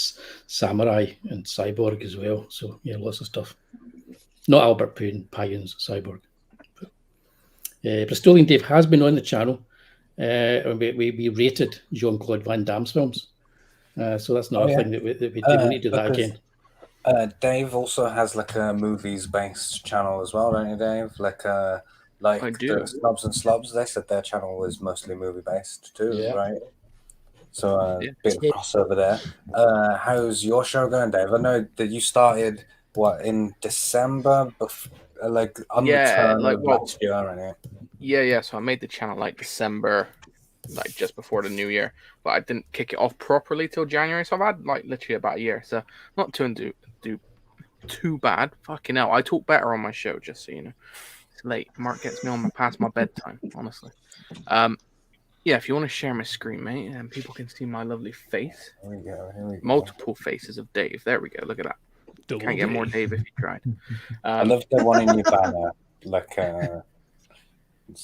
Samurai and Cyborg as well. So yeah, lots of stuff. Not Albert Pyun's Cyborg. Bristolian Dave has been on the channel. We rated Jean-Claude Van Damme's films. So that's another thing that we need to do that again. Dave also has like a movies-based channel as well, don't you, Dave? Like I do. the Snobs and Slobs, they said their channel was mostly movie-based too, right? So bit of crossover there. How's your show going, Dave? I know that you started in December, like on the turn of last year, right? Yeah. So I made the channel like December like just before the new year, but I didn't kick it off properly till January. So I've had like literally about a year. So not too bad. Fucking hell, I talk better on my show, just so you know. It's late. Mark gets me on past my bedtime, honestly. Yeah, if you want to share my screen, mate, and people can see my lovely face. Here we go. Multiple faces of Dave. There we go. Look at that. Can't get more Dave if you tried. I love the one in your banner. Like,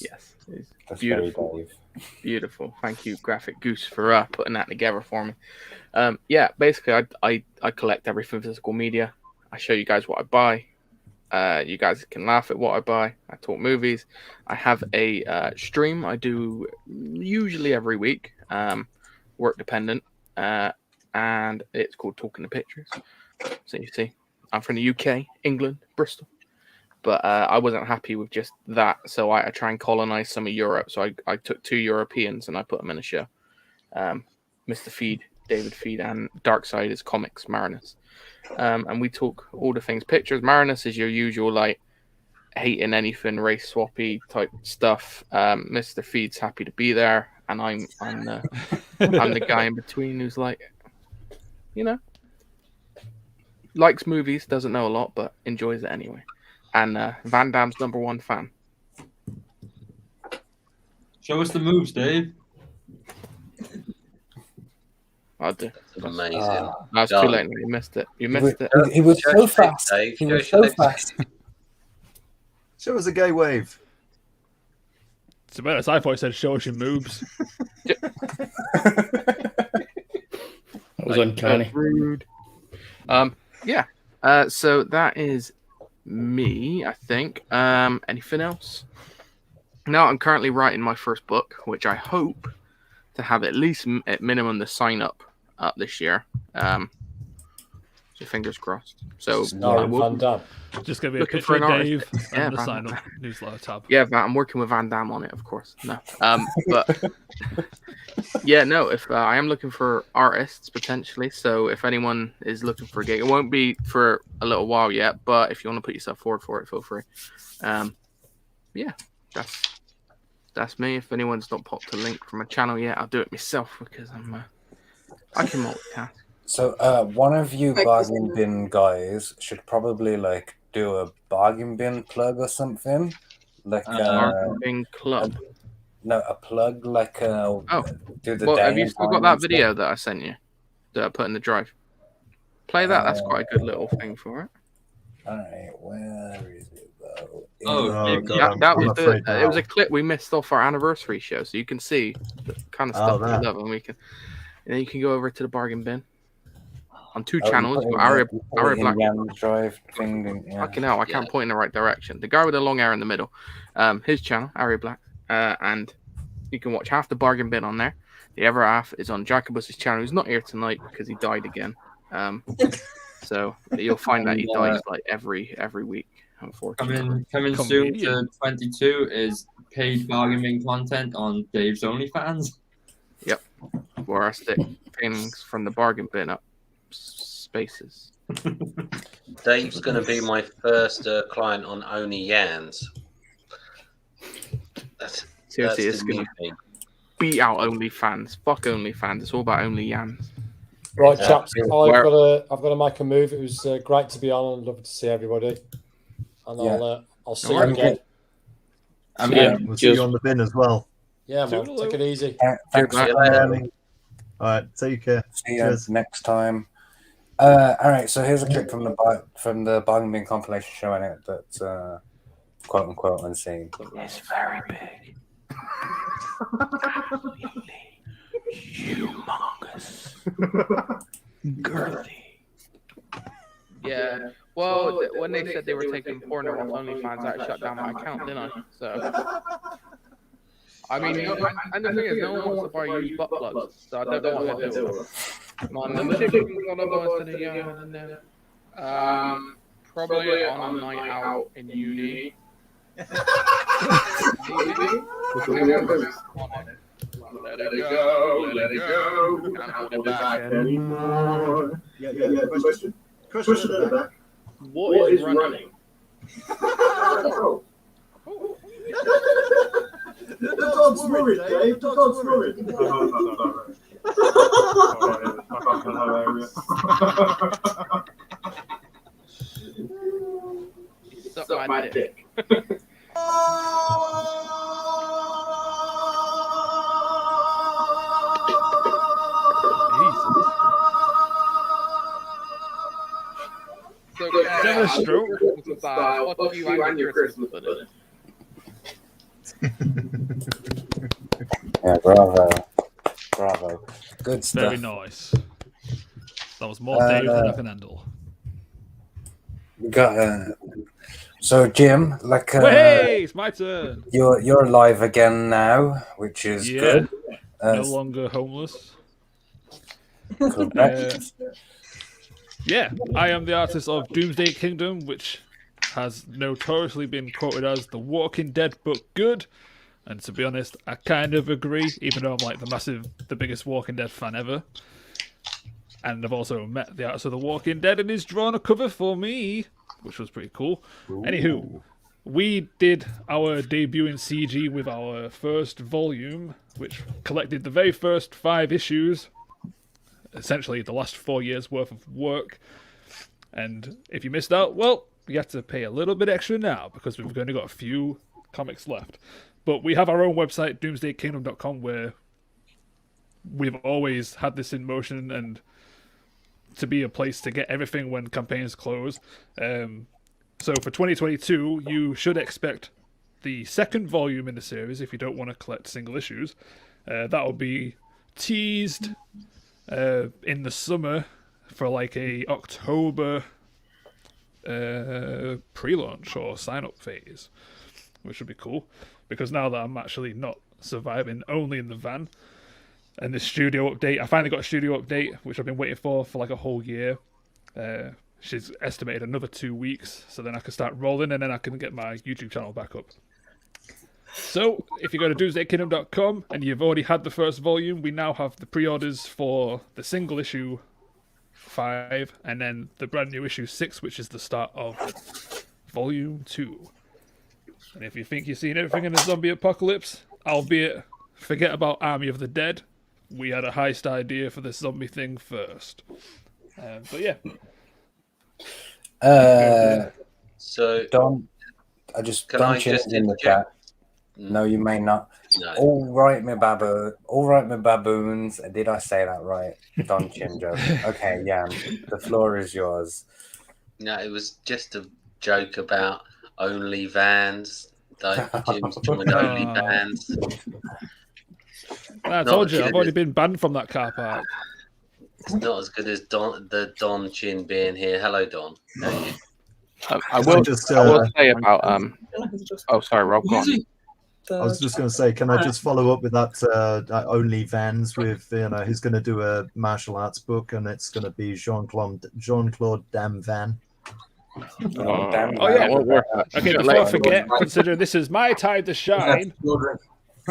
yes, that's beautiful. very Dave. Beautiful. Thank you, Graphic Goose, for putting that together for me. Yeah, basically, I collect everything physical media. I show you guys what I buy. You guys can laugh at what I buy. I talk movies. I have a stream I do usually every week, work dependent, and it's called Talking to Pictures. So you see, I'm from the UK, England, Bristol. But I wasn't happy with just that, so I try and colonize some of Europe. So I took 2 Europeans and I put them in a show. Mr. Feed, David Feed, and Darkside is Comics, Marinus. And we talk all the things pictures. Marinus is your usual, like, hating anything race swappy type stuff. Mr. Feed's happy to be there, and I'm the guy in between who's like, you know, likes movies, doesn't know a lot, but enjoys it anyway. And Van Damme's #1 fan. Show us the moves, Dave. I'll do. Amazing. That's too late. You missed it. You missed it. He was so fast. He was so fast. Show us a gay wave. It's about as I thought. Said, "Show us your moves." That was uncanny. Rude. Yeah. So that is me, I think. Anything else? No, I'm currently writing my first book, which I hope to have at least at minimum the sign up this year. So fingers crossed. So Van Damme. Just gonna be a looking picture for of an Dave artist. and the Van sign up Damme. newsletter tab. Yeah, I'm working with Van Damme on it, of course. No, but yeah, no. If I am looking for artists potentially, so if anyone is looking for a gig, it won't be for a little while yet. But if you want to put yourself forward for it, feel free. Yeah, that's me. If anyone's not popped a link from a channel yet, I'll do it myself because I can multitask. So one of you bargain bin guys should probably like do a bargain bin plug or something. Like bargain bin club. No, a plug like do the Well, day have you and still time got that and stuff. video that I sent you that I put in the drive? Play that. That's quite a good little thing for it. All right, where is it though? That was it was a clip we missed off our anniversary show, so you can see the kind of stuff we love, and then you can go over to the bargain bin on 2 channels. Aria Black. Drive thing. Yeah. Fucking hell, I can't point in the right direction. The guy with the long hair in the middle, his channel, Aria Black, and you can watch half the bargain bin on there. The other half is on Jacobus's channel, who's not here tonight because he died again. So you'll find that he dies like every week, unfortunately. Coming soon to 22 is paid bargain bin content on Dave's OnlyFans. Yep, where I stick things from the bargain bin up spaces. Dave's going to be my first client on Only Yans. Seriously, it's going to beat out OnlyFans. Fuck OnlyFans. It's all about Only Yans. Right, chaps. I've got to make a move. It was great to be on. I'd love to see everybody, and I'll see you again. We'll see you on the bin as well. Yeah, man. Take it easy. Thanks for coming. All right, take care. See you next time. All right, so here's a clip from the bargain bin compilation showing it that's quote unquote unseen. It's very big. Humongous. Girthy. Yeah. Well, when they said they were taking porn off OnlyFans, I shut down my account, didn't I? So. I mean, and the thing is, no one wants to buy used butt plugs, so I don't know what to do. My membership is going to go into the young and then. Probably on a night out in uni. Let it go. Can't hold it back anymore. Yeah. Question at the back. What is running? The dog's worried, Dave. The dog's worried. Suck my dick. So, Having a stroke. Fuck you and your Christmas pudding. Yeah, bravo. Bravo. Good stuff. Very nice. That was more Dave than I can handle. We got so Jim, like hey, it's my turn. You're live again now, which is good. No longer homeless. Correct. Yeah, I am the artist of Doomsday Kingdom, which has notoriously been quoted as The Walking Dead but good. And to be honest, I kind of agree, even though I'm like the biggest Walking Dead fan ever. And I've also met the artist of The Walking Dead, and he's drawn a cover for me, which was pretty cool. Ooh. Anywho, we did our debut in CG with our first volume, which collected the very first 5 issues, essentially the last 4 years worth of work. And if you missed out, well, you have to pay a little bit extra now, because we've only got a few comics left. But we have our own website, doomsdaykingdom.com, where we've always had this in motion and to be a place to get everything when campaigns close. So for 2022, you should expect the second volume in the series if you don't want to collect single issues. That will be teased in the summer for like a October pre-launch or sign-up phase, which would be cool, because now that I'm actually not surviving only in the van, and this studio update, I finally got a studio update, which I've been waiting for like a whole year. She's estimated another 2 weeks, so then I can start rolling, and then I can get my YouTube channel back up. So, if you go to doomsdaykingdom.com and you've already had the first volume, we now have the pre-orders for the single issue 5, and then the brand new issue 6, which is the start of volume 2. And if you think you've seen everything in the zombie apocalypse, albeit forget about Army of the Dead, we had a heist idea for this zombie thing first. But yeah. So Don, Don Chin's in the chat. No, you may not. No. All right, my baboons. Did I say that right? Don Chin joke. Okay, yeah. The floor is yours. No, it was just a joke about only vans. Like Jim's joined only vans. I told you, I've already been banned from that car park. It's not as good as Don Chin being here. Hello, Don. How are you? I will say about oh, sorry, Rob. Go on. I was just going to say, can I just follow up with that only vans with, he's going to do a martial arts book, and it's going to be Jean-Claude Dam Van. Oh yeah. Okay, before I forget, considering this is my time to shine,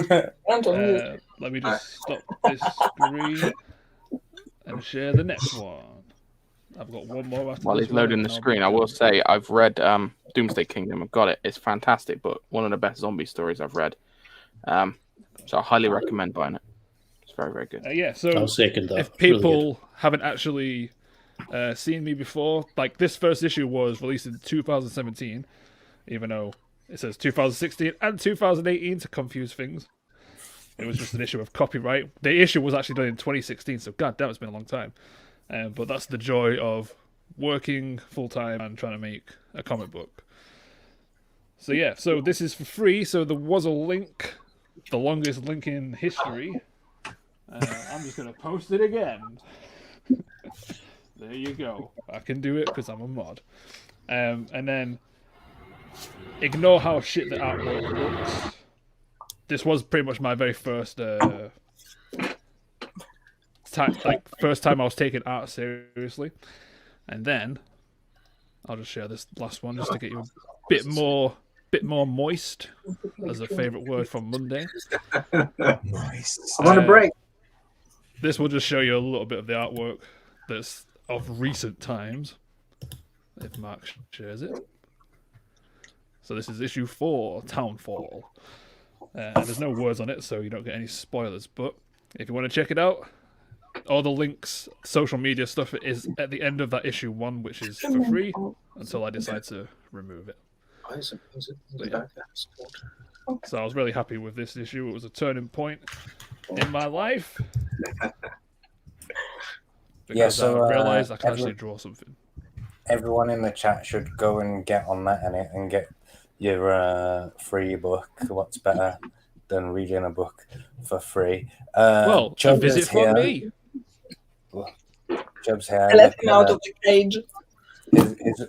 let me just stop this screen and share the next one. I've got one more after While he's loading the screen, I will say I've read Doomsday Kingdom. I've got it. It's a fantastic book. One of the best zombie stories I've read. So I highly recommend buying it. It's very, very good. Yeah, so I'll second that. If people haven't actually seen me before, like this first issue was released in 2017, even though it says 2016 and 2018 to confuse things. It was just an issue of copyright. The issue was actually done in 2016, so goddamn, it's been a long time. But that's the joy of working full-time and trying to make a comic book. So yeah, so this is for free, so there was a link, the longest link in history. I'm just going to post it again. There you go. I can do it because I'm a mod. And then, ignore how shit the artwork looks. This was pretty much my very first first time I was taking art seriously. And then I'll just share this last one just to get you a bit more moist as a favourite word from Monday. Moist. I'm on a break. This will just show you a little bit of the artwork that's of recent times, if Mark shares it. So this is issue 4, Townfall. And there's no words on it, so you don't get any spoilers. But if you want to check it out, all the links, social media stuff is at the end of that issue 1, which is for free until I decide to remove it. But yeah. So I was really happy with this issue. It was a turning point in my life. Because I realized I can actually draw something. Everyone in the chat should go and get on that and get your free book. What's better than reading a book for free? Well, a visit from me. Chubb's here. I let him out of the cage.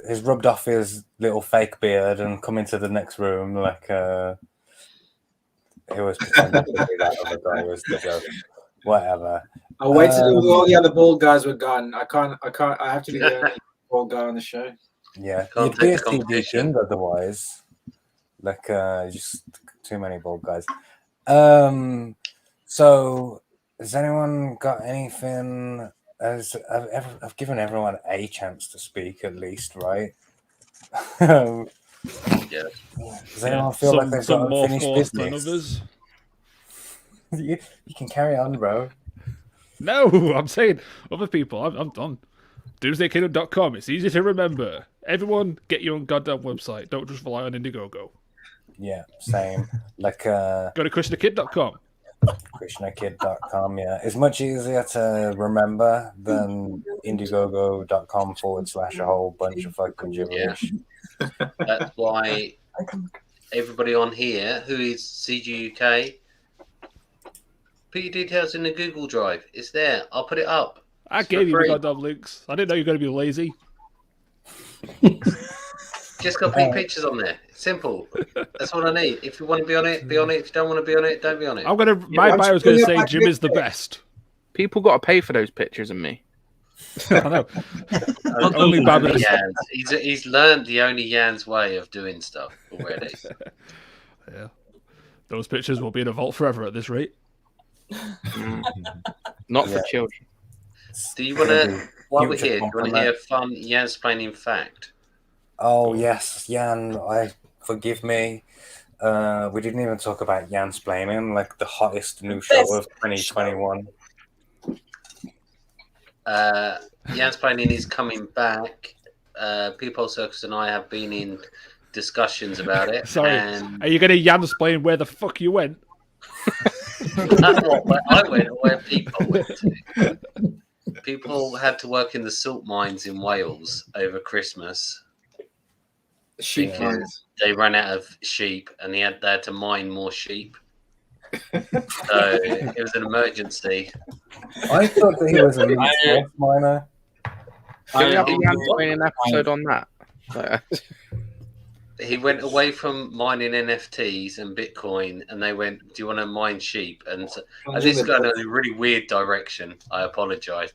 He's rubbed off his little fake beard and come into the next room like he was pretending to be that other guy was the joke. Whatever. I'll wait till all the other bald guys were gone. I have to be the only bald guy on the show. Yeah, you'd be a TV king otherwise. Like, just too many bald guys. So, has anyone got anything? I've given everyone a chance to speak at least, right? Yeah. Does anyone feel like they've got unfinished business? You can carry on, bro. No, I'm saying other people. I'm done. DoomsdayKingdom.com. It's easy to remember. Everyone, get your own goddamn website. Don't just rely on Indiegogo. Yeah, same. Like, go to KrishnaKid.com. KrishnaKid.com, yeah. It's much easier to remember than Indiegogo.com/a whole bunch of fucking gibberish. Yeah. That's why everybody on here who is CGUK, put your details in the Google Drive. It's there. I'll put it up. I gave you the goddamn links. I didn't know you were going to be lazy. Just got to put pictures on there. It's simple. That's all I need. If you want to be on it, be on it. If you don't want to be on it, don't be on it. My bio is going to say Jim is the best. People got to pay for those pictures of me. I know. Only Babbage. He's learned the only Jan's way of doing stuff already. Yeah. Those pictures will be in a vault forever at this rate. Not for children. Do you want to, while we're here, do you want to hear a fun Jansplaining fact? Oh, yes, Jan, forgive me. We didn't even talk about Jansplaining, like the hottest new show of 2021. Jansplaining is coming back. People Circus and I have been in discussions about it. Sorry, and are you going to Jansplain where the fuck you went? Not where I went, or where people went to. People had to work in the salt mines in Wales over Christmas. Sheep because they ran out of sheep and they had to mine more sheep. So it was an emergency. I thought that he was a miner. Did we have a Jansplaining episode on that? He went away from mining NFTs and Bitcoin, and they went, "Do you want to mine sheep?" And so, this is going in a really weird direction. I apologise.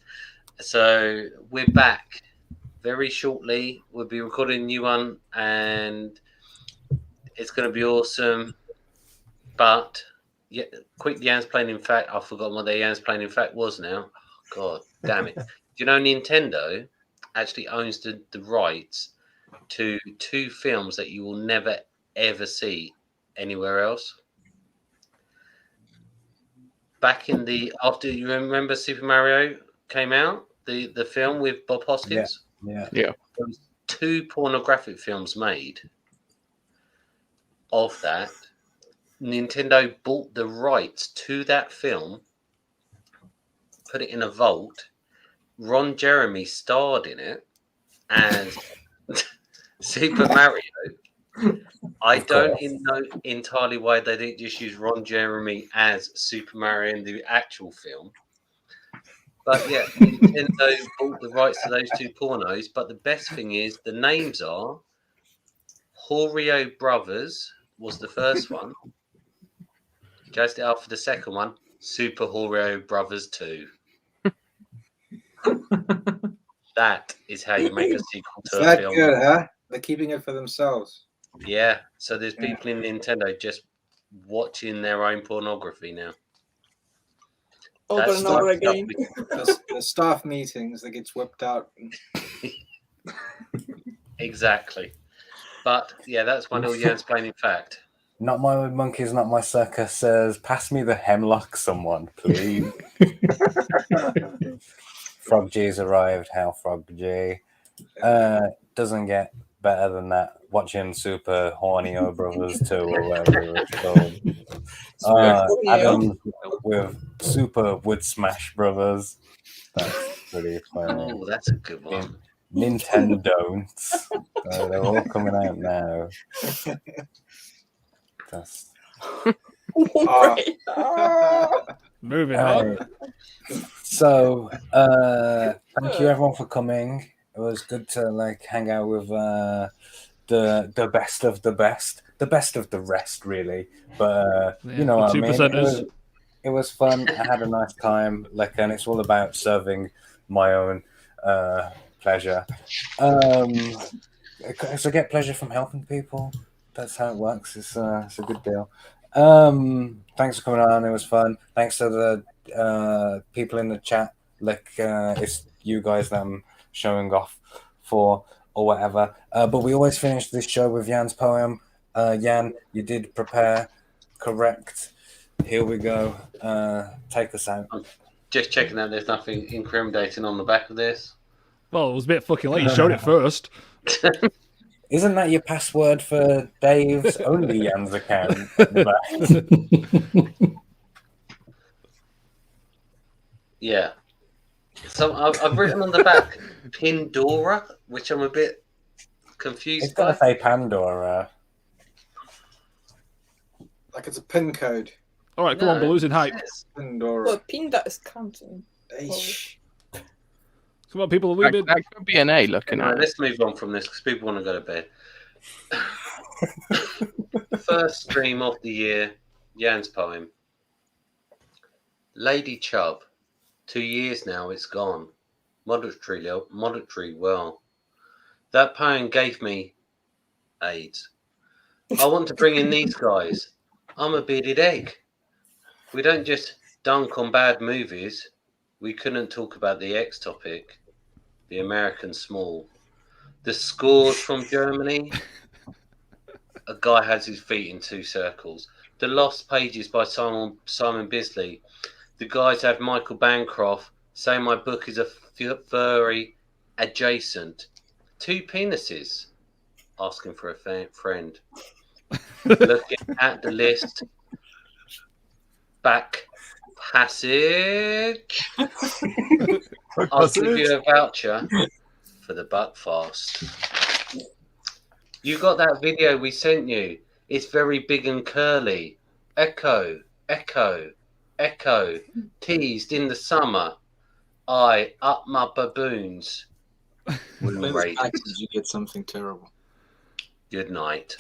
So we're back very shortly. We'll be recording a new one, and it's going to be awesome. But yeah, quick Jansplaining fact. I've forgotten what the Jansplaining fact was now. Oh, God damn it! Do you know Nintendo actually owns the rights to 2 films that you will never ever see anywhere else? Back in the after, you remember Super Mario came out, the film with Bob Hoskins? Yeah. Yeah. There was 2 pornographic films made of that. Nintendo bought the rights to that film, put it in a vault. Ron Jeremy starred in it as Super Mario. I don't know entirely why they didn't just use Ron Jeremy as Super Mario in the actual film. But yeah, Nintendo bought the rights to those 2 pornos. But the best thing is the names are Horeo Brothers was the first one. Just it out for the second one, Super Horeo Brothers 2. That is how you make a sequel to a film. Good, huh? They're keeping it for themselves. Yeah, so there's people in Nintendo just watching their own pornography now. Over and over again. The staff meetings that gets whipped out. Exactly. But yeah, that's my little Jansplaining fact. Not my monkeys, not my circus says, pass me the hemlock, someone, please. Frog G's arrived. How Frog G? Doesn't get better than that. Watching Super Horny O Brothers 2 or whatever it's called. Adam with Super Wood Smash Brothers. That's pretty funny. Oh, that's a good one. Nintendo. They're all coming out now. That's Moving on. So, thank you everyone for coming. It was good to like hang out with the best of the best of the rest, really. But you know what I mean. It was fun. I had a nice time. Like, and it's all about serving my own pleasure. So get pleasure from helping people. That's how it works. It's a good deal. Thanks for coming on. It was fun. Thanks to the people in the chat. Like, it's you guys that I'm showing off for or whatever. But we always finish this show with Jan's poem. Jan, you did prepare. Correct. Here we go. Take us out. I'm just checking that there's nothing incriminating on the back of this. Well, it was a bit fucking late. You showed it first. Isn't that your password for Dave's only Jan's account? At the back? Yeah. So I've written on the back Pandora, which I'm a bit confused It's got to say Pandora. Like it's a pin code. All right, come on, we're losing hype. Pandora. Well, pin that is counting. Come on, people, a wee bit. That could be an A looking Right, at it. let's move on from this because people want to go to bed. First stream of the year, Jan's poem. Lady Chubb, 2 years now it's gone. Monetary well. That poem gave me AIDS. I want to bring in these guys. I'm a bearded egg. We don't just dunk on bad movies. We couldn't talk about the X topic, the American small. The scores from Germany. A guy has his feet in two circles. The Lost Pages by Simon Bisley. The guys have Michael Bancroft say my book is a furry adjacent. Two penises asking for a friend. Looking at the list. Back passage. I'll give you a voucher for the Buckfast. You got that video we sent you. It's very big and curly. Echo, echo, echo. Teased in the summer. I up my baboons. When's back did you get something terrible? Good night.